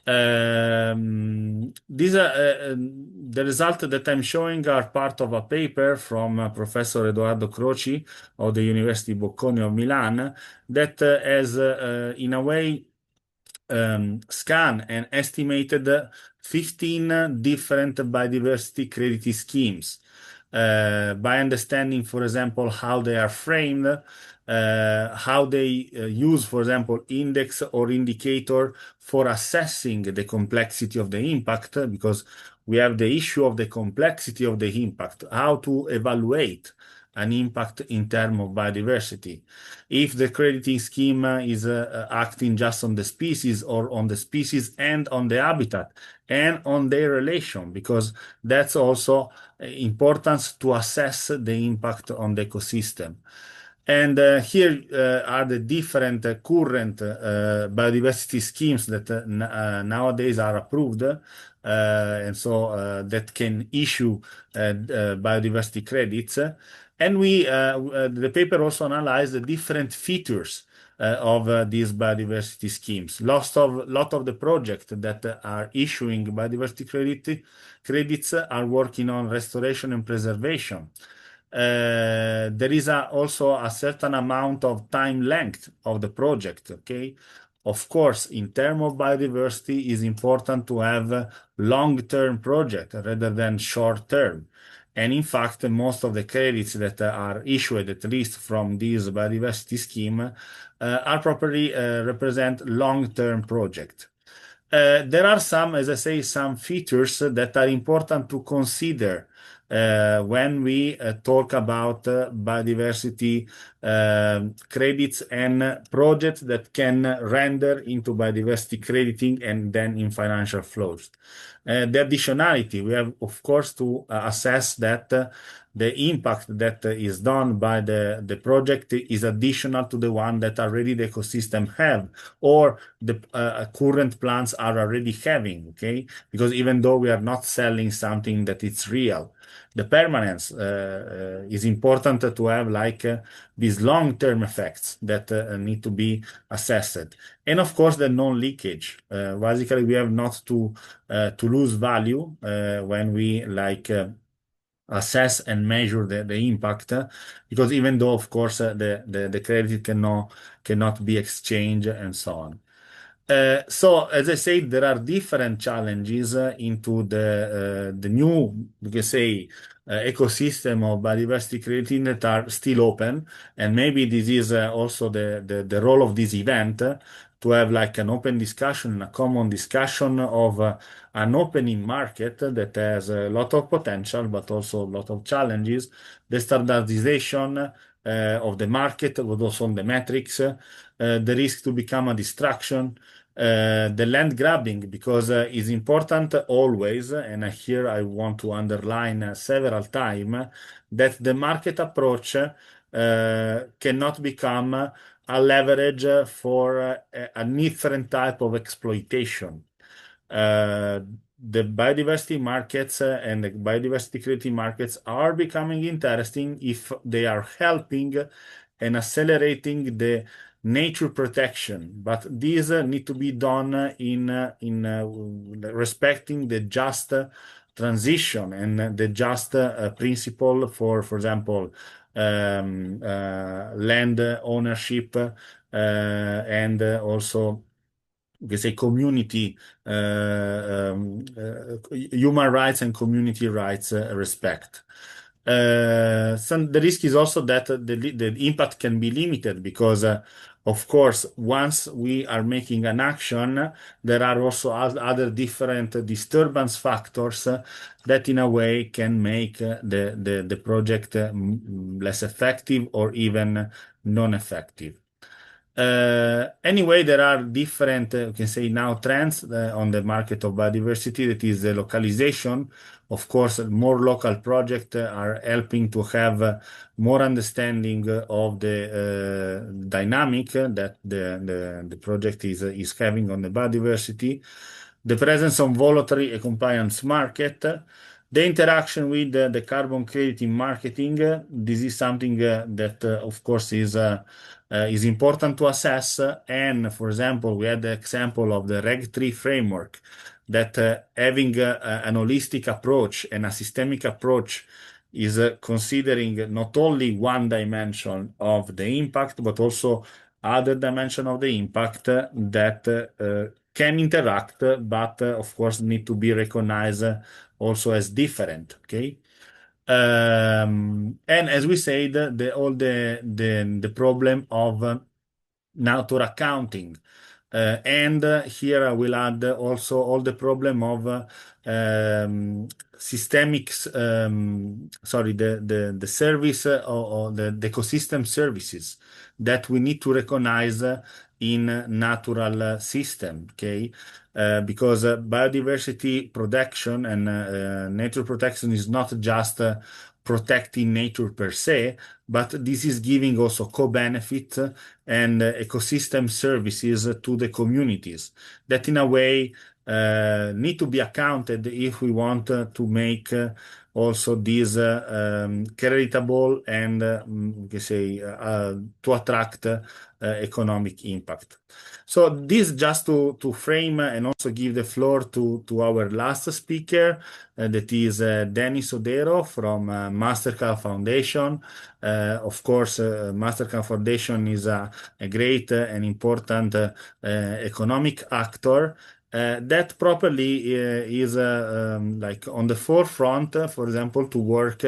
[SPEAKER 1] These are the results that I'm showing are part of a paper from Professor Edoardo Croci of the University Bocconi of Milan that has, in a way, scanned and estimated 15 different biodiversity credit schemes. By understanding, for example, how they are framed, how they use, for example, index or indicator for assessing the complexity of the impact, because we have the issue of the complexity of the impact, how to evaluate an impact in terms of biodiversity. If the crediting scheme is acting just on the species or on the species and on the habitat and on their relation, because that's also important to assess the impact on the ecosystem. And here are the different current biodiversity schemes that nowadays are approved, and so that can issue biodiversity credits. And the paper also analyzed the different features of these biodiversity schemes. Lot of the projects that are issuing biodiversity credits are working on restoration and preservation. There is also a certain amount of time length of the project. Okay, of course, in terms of biodiversity, it's important to have long-term project rather than short-term. And in fact, most of the credits that are issued, at least from this biodiversity scheme, are properly represent long-term project. There are some, as I say, some features that are important to consider when we talk about biodiversity credits and projects that can render into biodiversity crediting and then in financial flows. The additionality, we have, of course, to assess that the impact that is done by the project is additional to the one that already the ecosystem have or the current plants are already having, okay? Because even though we are not selling something that it's real, the permanence is important to have like these long-term effects that need to be assessed. And of course, the non-leakage. Basically, we have not to lose value when we like assess and measure the impact, because even though, of course, the credit cannot be exchanged and so on. So, as I said, there are different challenges into the new, you can say, ecosystem of biodiversity creating that are still open, and maybe this is also the role of this event to have like an open discussion, a common discussion of an opening market that has a lot of potential, but also a lot of challenges. The standardization of the market, but also on the metrics, the risk to become a distraction, the land grabbing, because it's important always, and here I want to underline several times that the market approach cannot become a leverage for a different type of exploitation. The biodiversity markets and the biodiversity creating markets are becoming interesting if they are helping and accelerating the nature protection, but these need to be done in respecting the just transition and the just principle for example, land ownership and also we can say community, human rights and community rights respect. The risk is also that the impact can be limited because, of course, once we are making an action, there are also other different disturbance factors that in a way can make the project less effective or even non-effective. Anyway, there are different, you can say now trends on the market of biodiversity. That is the localization. Of course, more local projects are helping to have more understanding of the dynamic that the project is having on the biodiversity. The presence of voluntary and compliance market. The interaction with the carbon credit in marketing. This is something that, of course, is important to assess. And for example, we had the example of the Reg 3 framework that having an holistic approach and a systemic approach is considering not only one dimension of the impact, but also other dimension of the impact that can interact, but of course need to be recognized also as different. Okay. And as we said, all the problem of nature accounting. And here I will add also all the problem of systemics, sorry, the service or the ecosystem services that we need to recognize in natural system, okay? Because biodiversity protection and nature protection is not just protecting nature per se, but this is giving also co-benefit and ecosystem services to the communities that in a way need to be accounted if we want to make also this creditable and we can say to attract economic impact. So this just to frame and also give the floor to our last speaker, that is Dennis Odero from Mastercard Foundation. Of course, Mastercard Foundation is a great and important economic actor that properly is like on the forefront, for example, to work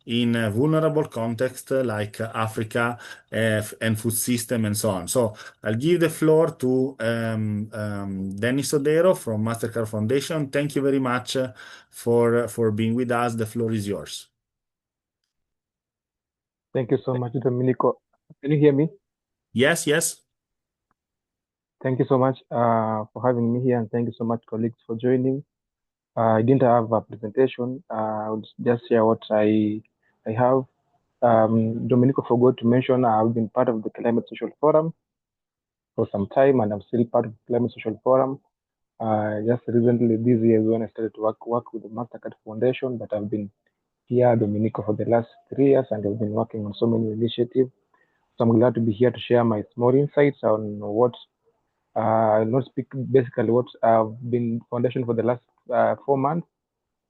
[SPEAKER 1] in a vulnerable context like Africa and food system and so on. So I'll give the floor to Dennis Odero from Mastercard Foundation. Thank you very much for being with us. The floor is yours.
[SPEAKER 6] Thank you so much, Domenico. Can you hear me?
[SPEAKER 1] Yes, yes.
[SPEAKER 6] Thank you so much for having me here, and thank you so much, colleagues, for joining. I didn't have a presentation. I'll just share what I have. Domenico forgot to mention I've been part of the Climate Social Forum for some time, and I'm still part of the Climate Social Forum. Just recently, this year, when I started to work with the Mastercard Foundation, but I've been here, Domenico, for the last 3 years, and I've been working on so many initiatives. So I'm glad to be here to share my small insights on what I'll not speak basically what I've been foundation for the last 4 months,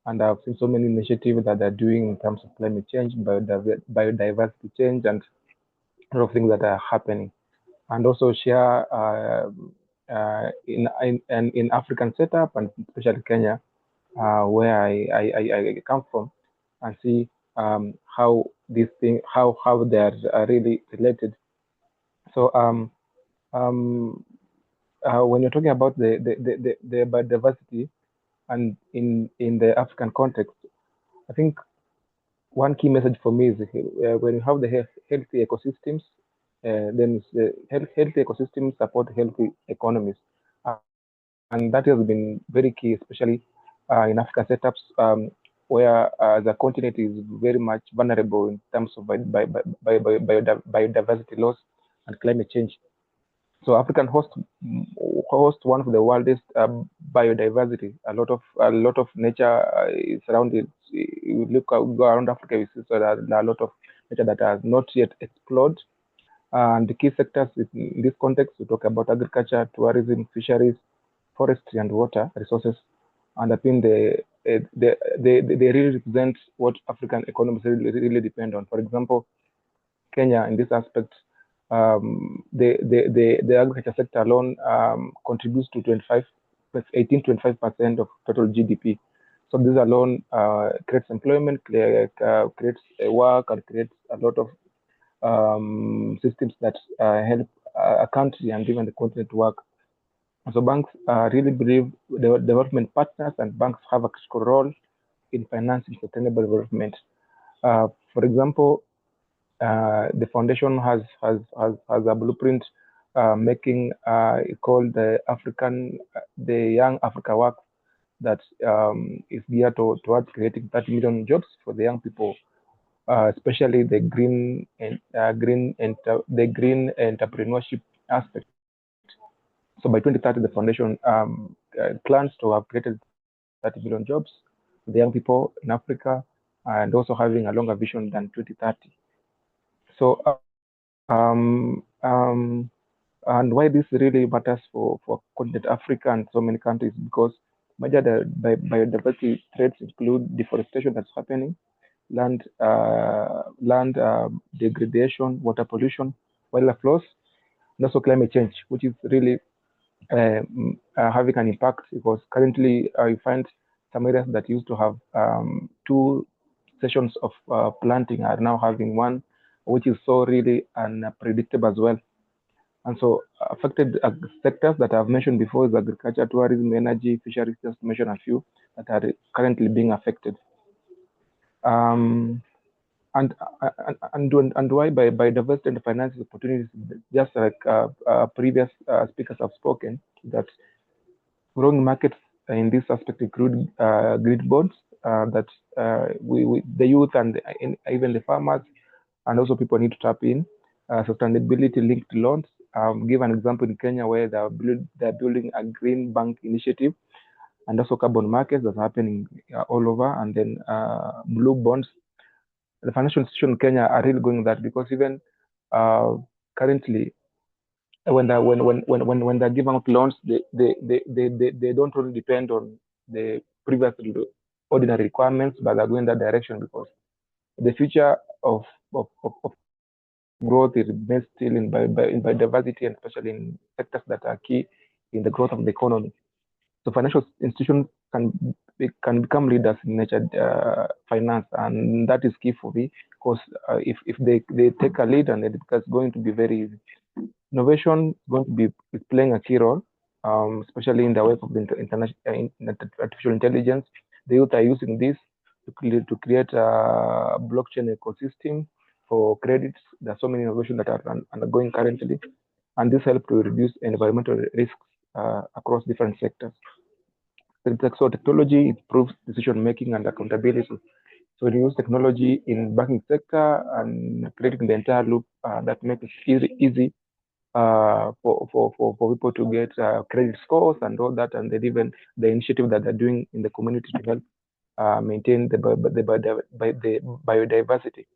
[SPEAKER 6] and I've seen so many initiatives that they're doing in terms of climate change, biodiversity change, and a lot of things that are happening. And also share in African setup, and especially Kenya, where I come from, and see how these things how they are really related. So when you're talking about the biodiversity and in the African context, I think one key message for me is when you have the healthy ecosystems, then healthy ecosystems support healthy economies, and that has been very key, especially in African setups, where the continent is very much vulnerable in terms of biodiversity loss and climate change. So African host one of the wildest biodiversity. A lot of nature is surrounded. You go around Africa, you see so there are a lot of nature that has not yet explored. And the key sectors in this context, we talk about agriculture, tourism, fisheries, forestry, and water resources. And I think they really represent what African economies really depend on. For example, Kenya in this aspect, the agriculture sector alone contributes to 18-25% of total GDP. So this alone creates employment, creates work, and creates a lot of systems that help a country and even the continent to work. So banks really believe the development partners and banks have a critical role in financing sustainable development. For example, the foundation has a blueprint making called the Young Africa Work that is geared towards creating 30 million jobs for the young people, especially the green entrepreneurship aspect. So by 2030, the foundation plans to have created 30 million jobs for the young people in Africa, and also having a longer vision than 2030. So and why this really matters for continent Africa and so many countries, because major biodiversity threats include deforestation that's happening, land degradation, water pollution, wildlife loss, and also climate change, which is really having an impact, because currently you find some areas that used to have 2 sessions of planting are now having 1, which is so really unpredictable as well. And so affected sectors that I've mentioned before is agriculture, tourism, energy, fisheries, just to mention a few that are currently being affected. And why biodiversity and financing opportunities, just like previous speakers have spoken, that growing markets in this aspect include grid bonds that the youth and even the farmers and also people need to tap in. Sustainability linked loans. Give an example in Kenya where they're building a green bank initiative, and also carbon markets that's happening all over, and then blue bonds. The financial institutions in Kenya are really going that, because even currently when they're giving out loans, they don't really depend on the previous ordinary requirements, but they're going that direction, because the future of growth is based still in biodiversity, and especially in sectors that are key in the growth of the economy. So financial institutions can become leaders in nature finance, and that is key for me, because if they take a lead, and it's going to be very easy. Innovation is going to be playing a key role, especially in the wave of artificial intelligence. The youth are using this to create a blockchain ecosystem for credits. There are so many innovations that are undergoing currently, and this helps to reduce environmental risks across different sectors. So technology improves decision making and accountability. So we use technology in banking sector and creating the entire loop that makes it easy for people to get credit scores and all that, and then even the initiative that they're doing in the community to help maintain the biodiversity.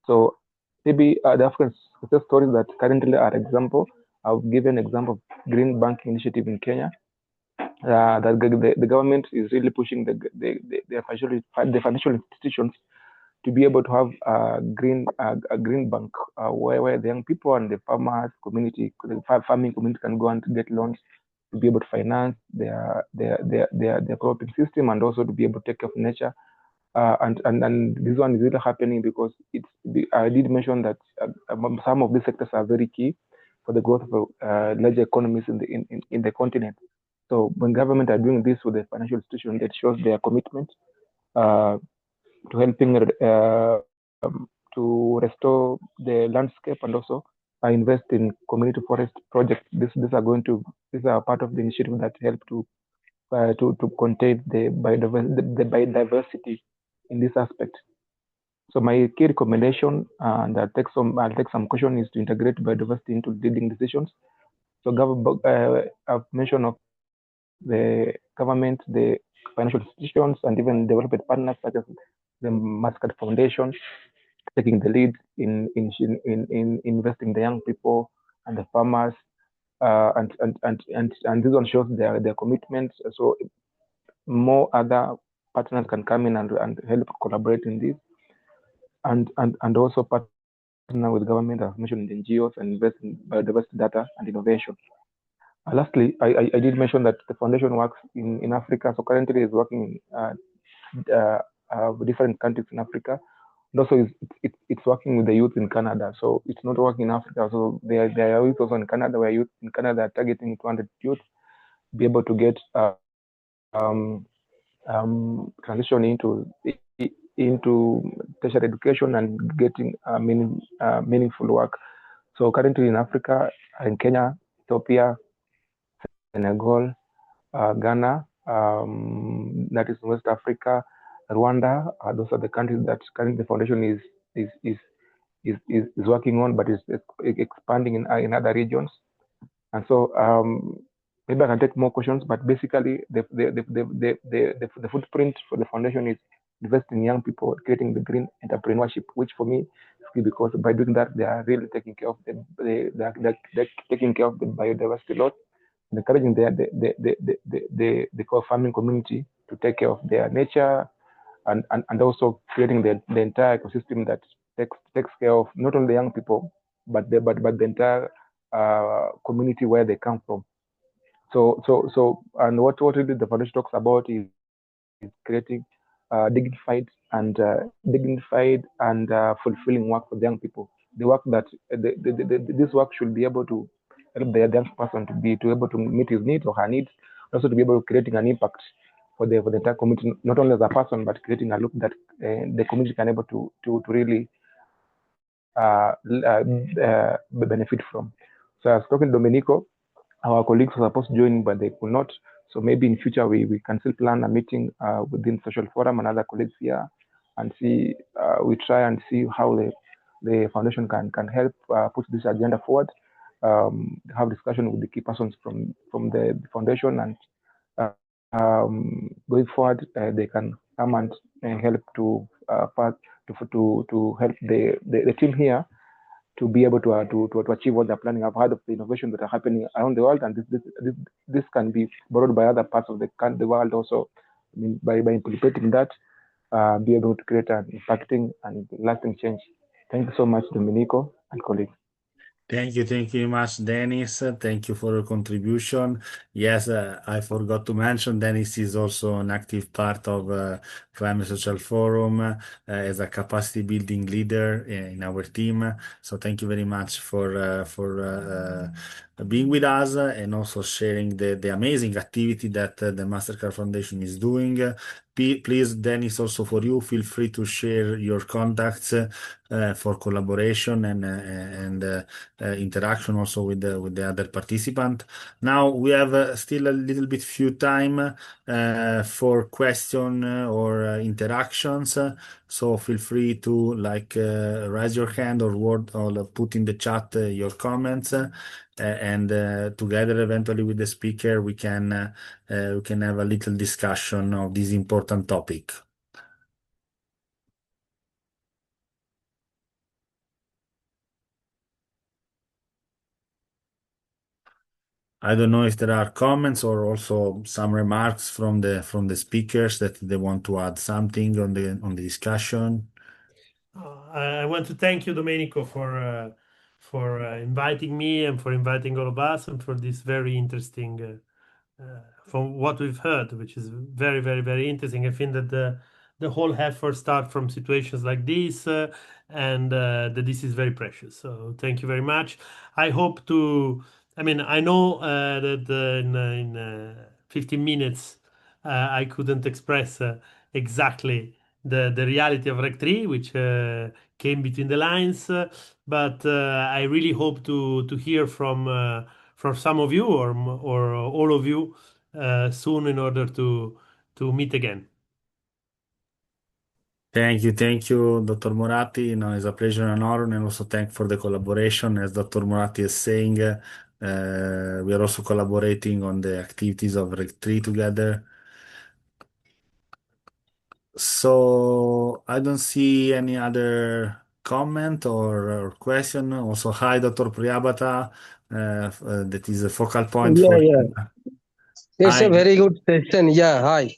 [SPEAKER 6] So maybe the African success stories that currently are example. I've given example of Green Banking Initiative in Kenya. That the government is really pushing the financial institutions to be able to have a green bank where the young people and the farmers community, the farming community can go and get loans to be able to finance their cropping system and also to be able to take care of nature. And this one is really happening because I did mention that some of these sectors are very key for the growth of larger economies in the continent. So when government are doing this with the financial institution, that shows their commitment to helping to restore the landscape and also invest in community forest projects. These are part of the initiative that help to contain the biodiversity in this aspect. So my key recommendation, and I'll take some caution, is to integrate biodiversity into leading decisions. So I've mentioned of the government, the financial institutions, and even development partners such as the Muscat Foundation taking the lead in investing the young people and the farmers, and this one shows their commitment. So more other partners can come in and help collaborate in this, and also partner with government, as mentioned, in NGOs, and invest in biodiversity data and innovation. Lastly, I did mention that the foundation works in Africa. So currently is working in different countries in Africa. And also it's working with the youth in Canada. So it's not working in Africa. So there are youth also in Canada, where youth in Canada are targeting 200 youth be able to get transition into tertiary education and getting meaningful work. So currently in Africa, in Kenya, Ethiopia, Senegal, Ghana, that is West Africa, Rwanda. Those are the countries that currently the foundation is working on, but is expanding in other regions. And so maybe I can take more questions, but basically the footprint for the foundation is investing in young people, creating the green entrepreneurship, which for me is key, because by doing that they are really taking care of they're taking care of the biodiversity lot, encouraging the core farming community to take care of their nature, and also creating the entire ecosystem that takes care of not only the young people but the entire community where they come from. So and what really the foundation talks about is creating dignified and fulfilling work for the young people. The work that this work should be able to help the young person to be able to meet his needs or her needs, also to be able to creating an impact for the entire community, not only as a person, but creating a look that the community can able to really benefit from. So I was talking to Domenico. Our colleagues were supposed to join, but they could not. So maybe in future we can still plan a meeting within Social Forum and other colleagues here, and see we try and see how the foundation can help put this agenda forward. Have discussion with the key persons from the foundation, and going forward they can come and help to help the team here to be able to achieve what they're planning. I've heard of the innovations that are happening around the world, and this can be borrowed by other parts of the world also. I mean, by implementing that, be able to create an impacting and lasting change. Thank you so much, Domenico and colleagues.
[SPEAKER 1] Thank you very much, Dennis. Thank you for your contribution. Yes, I forgot to mention Dennis is also an active part of Climate Social Forum as a capacity building leader in our team. So thank you very much for being with us and also sharing the amazing activity that the Mastercard Foundation is doing. Please, Dennis, also for you, feel free to share your contacts for collaboration and interaction also with the other participant. Now we have still a little bit few time for question or interactions. So feel free to raise your hand or word or put in the chat your comments, and together eventually with the speaker we can have a little discussion of this important topic. I don't know if there are comments or also some remarks from the speakers that they want to add something on the discussion.
[SPEAKER 4] I want to thank you, Domenico, for inviting me and for inviting all of us and for this very interesting, from what we've heard, which is very, very, very interesting. I think that the whole effort start from situations like this, and that this is very precious. So thank you very much. I hope to. I mean, I know that in 15 minutes I couldn't express exactly the reality of Rec 3, which came between the lines. But I really hope to hear from some of you or all of you soon in order to meet again.
[SPEAKER 1] Thank you, Dr. Moratti. It's a pleasure and honor, and also thank for the collaboration. As Dr. Moratti is saying, we are also collaborating on the activities of Rec 3 together. So I don't see any other comment or question. Also, hi, Dr. Priyabata. That is a focal point
[SPEAKER 7] Yeah,
[SPEAKER 1] for.
[SPEAKER 7] yeah. It's a
[SPEAKER 1] Hi.
[SPEAKER 7] very good session. Yeah, hi.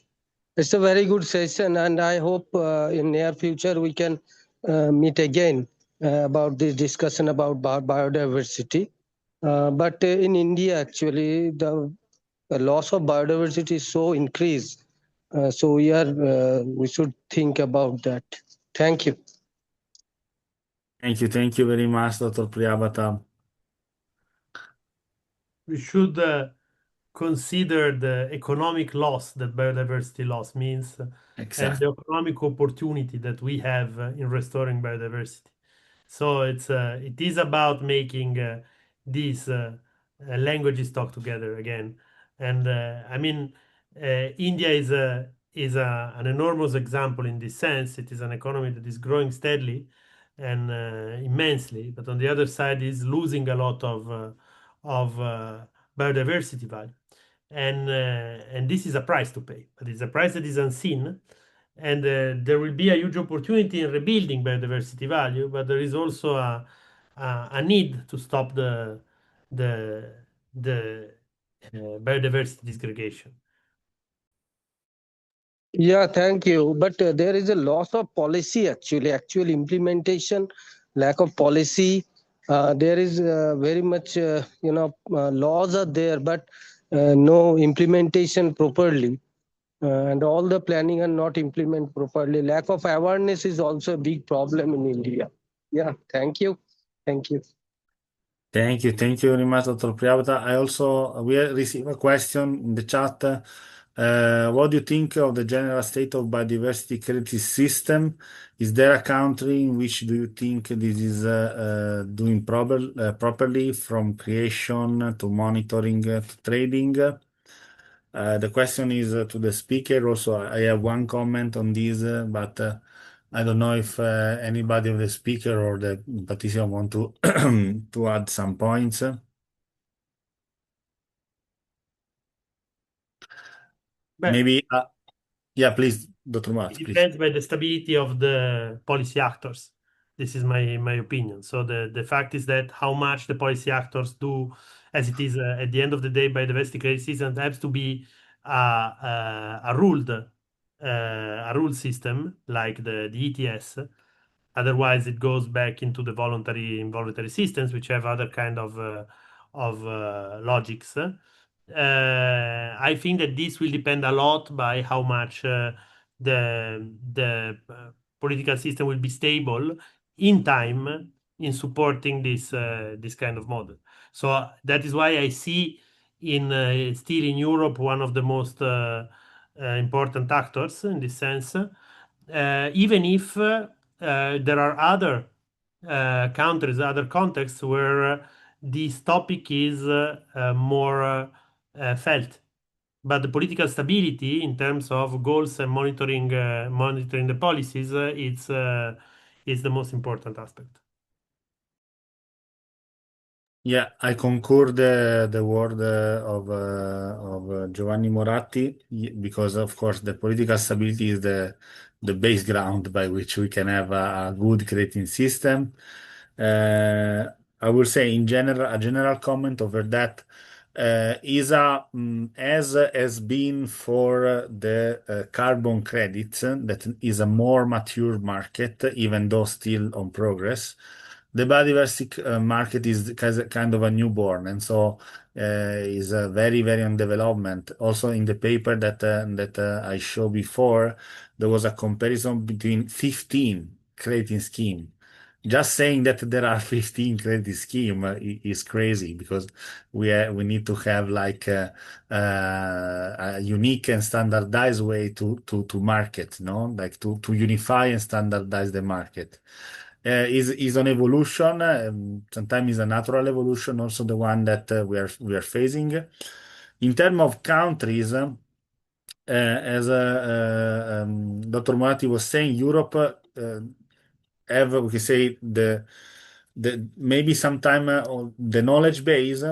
[SPEAKER 7] It's a very good session, and I hope in near future we can meet again about this discussion about biodiversity. But in India, actually, the loss of biodiversity is so increased. So we should think about that. Thank you.
[SPEAKER 1] Thank you very much, Dr. Priyabata.
[SPEAKER 4] We should consider the economic loss that biodiversity loss means and
[SPEAKER 1] Exactly.
[SPEAKER 4] the economic opportunity that we have in restoring biodiversity. So it is about making these languages talk together again. And I mean, India is an enormous example in this sense. It is an economy that is growing steadily and immensely, but on the other side is losing a lot of biodiversity value. And this is a price to pay, but it's a price that is unseen. And there will be a huge opportunity in rebuilding biodiversity value, but there is also a need to stop the the biodiversity disgregation.
[SPEAKER 7] Yeah, thank you. But there is a loss of policy actually, actual implementation, lack of policy. There is very much, laws are there, but no implementation properly. And all the planning are not implemented properly. Lack of awareness is also a big problem in India. Yeah, thank you. Thank you.
[SPEAKER 1] Thank you very much, Dr. Priyabata. We received a question in the chat. What do you think of the general state of biodiversity credit system? Is there a country in which do you think this is doing properly from creation to monitoring to trading? The question is to the speaker. Also, I have one comment on this, but I don't know if anybody of the speaker or the participant want to to add some points.
[SPEAKER 4] But
[SPEAKER 1] Maybe, yeah, please, Dr. Matt,
[SPEAKER 4] it
[SPEAKER 1] please.
[SPEAKER 4] depends by the stability of the policy actors. This is my opinion. So the fact is that how much the policy actors do, as it is at the end of the day, biodiversity credit system has to be a ruled system like the ETS. Otherwise, it goes back into the voluntary involuntary systems, which have other kind of logics. I think that this will depend a lot by how much the political system will be stable in time in supporting this kind of model. So that is why I see in still in Europe one of the most important actors in this sense, even if there are other countries, other contexts where this topic is more felt. But the political stability in terms of goals and monitoring the policies, it's the most important aspect.
[SPEAKER 1] Yeah, I concur the word of Giovanni Moratti because, of course, the political stability is the base ground by which we can have a good creating system. I will say, in general, a general comment over that. is a as has been for the carbon credits, that is a more mature market, even though still on progress. The biodiversity market is kind of a newborn, and so is very, very on development. Also, in the paper that I showed before, there was a comparison between 15 crediting scheme. Just saying that there are 15 credit scheme is crazy, because we need to have like a unique and standardized way to market, no, like to unify and standardize the market. Is an evolution. Sometimes is a natural evolution, also the one that we are facing. In terms of countries, as Dr. Moratti was saying, Europe have, we can say, the maybe sometime the knowledge base,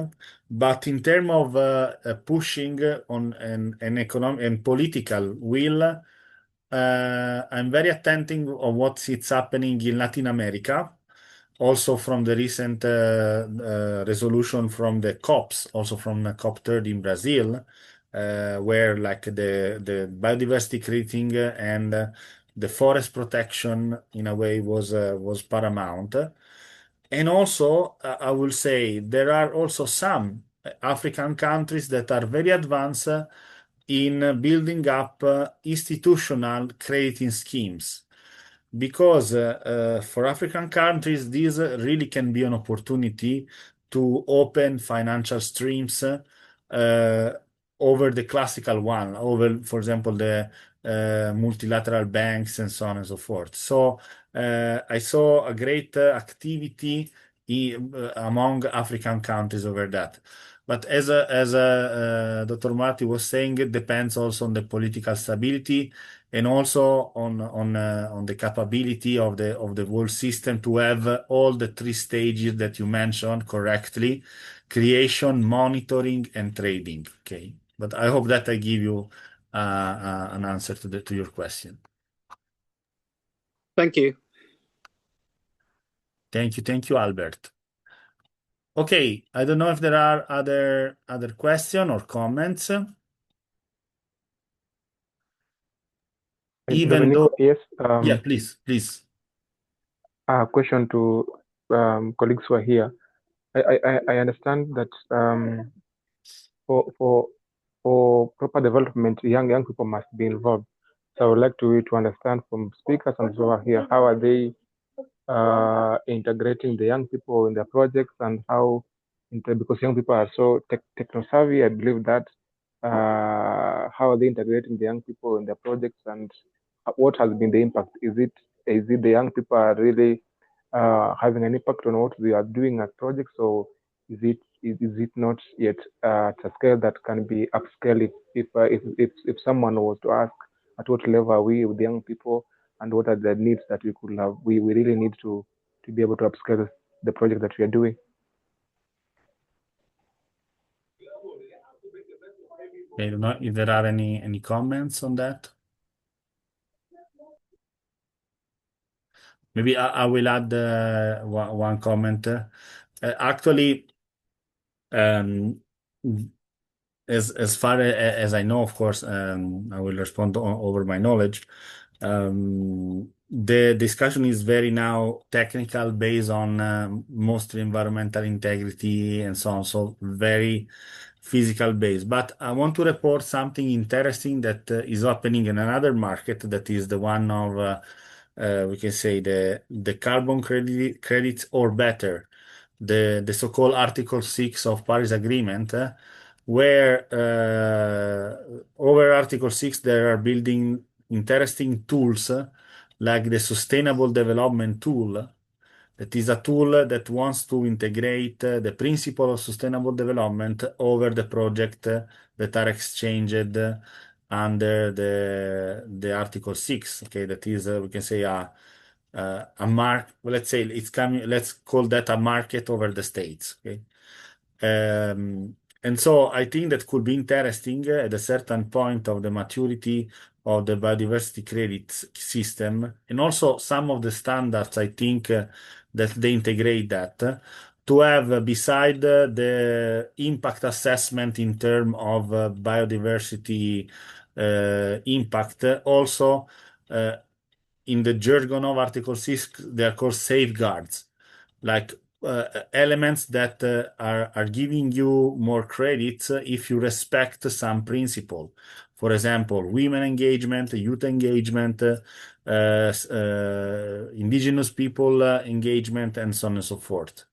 [SPEAKER 1] but in terms of pushing on an economic and political will, I'm very attentive of what's it's happening in Latin America. Also from the recent resolution from the COPs, also from the COP 30 in Brazil, where like the biodiversity creating and the forest protection in a way was paramount. And also, I will say there are also some African countries that are very advanced in building up institutional crediting schemes, because for African countries, this really can be an opportunity to open financial streams over the classical one, over, for example, the multilateral banks and so on and so forth. So I saw a great activity among African countries over that. But as Dr. Marty was saying, it depends also on the political stability, and also on the capability of the whole system to have all the three stages that you mentioned correctly: creation, monitoring, and trading. Okay, but I hope that I give you an answer to your question.
[SPEAKER 5] Thank you.
[SPEAKER 1] Thank you, Albert. Okay, I don't know if there are other question or comments. Even
[SPEAKER 6] Domenico,
[SPEAKER 1] though,
[SPEAKER 6] yes.
[SPEAKER 1] yeah, please.
[SPEAKER 6] A question to colleagues who are here. I understand that for proper development, young people must be involved. So I would like to understand from speakers and who are here, how are they integrating the young people in their projects, and how, because young people are so techno savvy, I believe that how are they integrating the young people in their projects, and what has been the impact? Is it the young people are really having an impact on what we are doing as projects, or is it not yet at a scale that can be upscaled? If someone was to ask, at what level are we with the young people, and what are the needs that we could have, we really need to be able to upscale the project that we are doing.
[SPEAKER 1] I don't know if there are any comments on that. Maybe I will add one comment. Actually, as far as I know, of course, I will respond over my knowledge. The discussion is very now technical, based on mostly environmental integrity and so on, so very physical based. But I want to report something interesting that is happening in another market, that is the one of we can say the carbon credits, or better, the so-called Article 6 of Paris Agreement, where over Article 6 they are building interesting tools, like the Sustainable Development Tool. That is a tool that wants to integrate the principle of sustainable development over the project that are exchanged under the Article 6. Okay, that is, we can say, a mark. Well, let's say it's coming. Let's call that a market over the states. Okay. And so I think that could be interesting at a certain point of the maturity of the biodiversity credit system, and also some of the standards, I think, that they integrate that, to have beside the impact assessment in terms of biodiversity impact, also in the jargon of Article 6, they are called safeguards, like elements that are giving you more credits if you respect some principle. For example, women engagement, youth engagement, indigenous people engagement, and so on and so forth.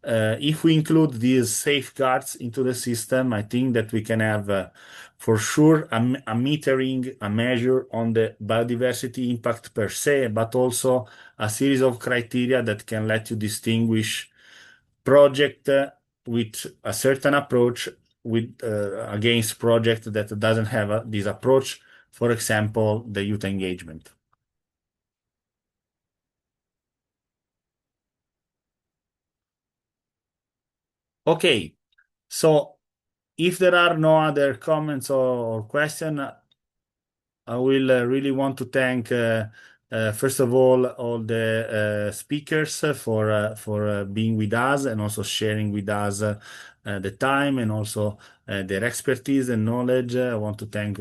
[SPEAKER 1] If we include these safeguards into the system, I think that we can have for sure a metering, a measure on the biodiversity impact per se, but also a series of criteria that can let you distinguish project with a certain approach with against project that doesn't have this approach. For example, the youth engagement. Okay, so if there are no other comments or questions, I will really want to thank, first of all the speakers for being with us and also sharing with us the time and also their expertise and knowledge. I want to thank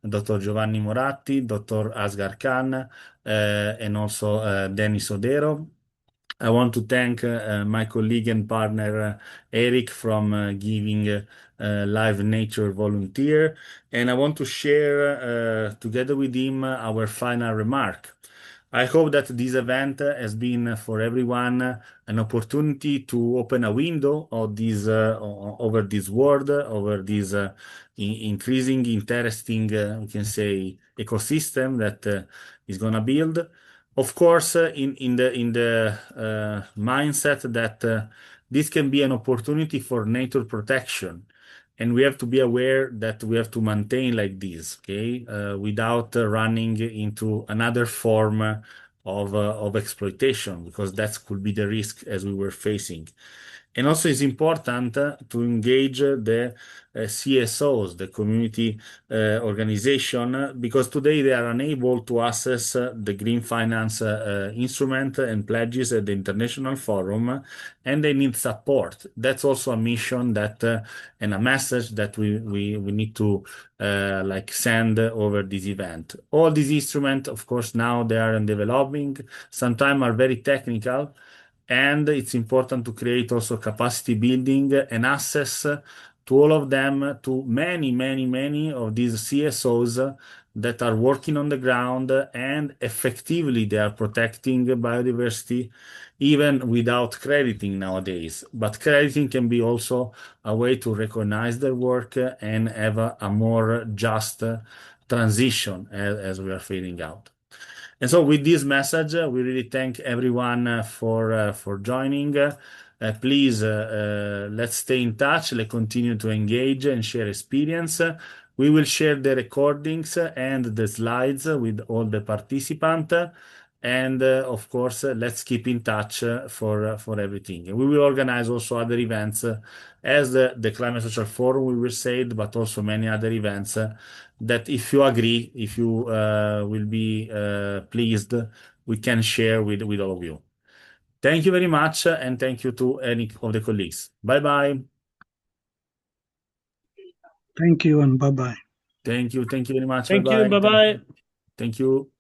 [SPEAKER 1] Dr. Giovanni Moratti, Dr. Asghar Khan, and also Dennis Odero. I want to thank my colleague and partner Eric from Giving Live Nature Volunteer, and I want to share together with him our final remark. I hope that this event has been for everyone an opportunity to open a window of this over this world, over this increasing, interesting, we can say, ecosystem that is going to build. Of course, in the mindset that this can be an opportunity for nature protection, and we have to be aware that we have to maintain like this, okay, without running into another form of exploitation, because that could be the risk as we were facing. And also, it's important to engage the CSOs, the community organization, because today they are unable to access the green finance instrument and pledges at the international forum, and they need support. That's also a mission that and a message that we need to like send over this event. All these instruments, of course, now they are in developing. Sometimes are very technical. And it's important to create also capacity building and access to all of them, to many of these CSOs that are working on the ground and effectively they are protecting biodiversity even without crediting nowadays. But crediting can be also a way to recognize their work and have a more just transition as we are fading out. And so with this message, we really thank everyone for joining. Please, let's stay in touch. Let's continue to engage and share experience. We will share the recordings and the slides with all the participants. And of course, let's keep in touch for everything. And we will organize also other events as the Climate Social Forum, we will say, but also many other events that if you agree, if you will be pleased, we can share with all of you. Thank you very much, and thank you to any of the colleagues. Bye-bye.
[SPEAKER 8] Thank you and bye-bye.
[SPEAKER 1] Thank you very much.
[SPEAKER 4] Thank you,
[SPEAKER 1] Bye-bye.
[SPEAKER 4] bye-bye.
[SPEAKER 1] Thank you.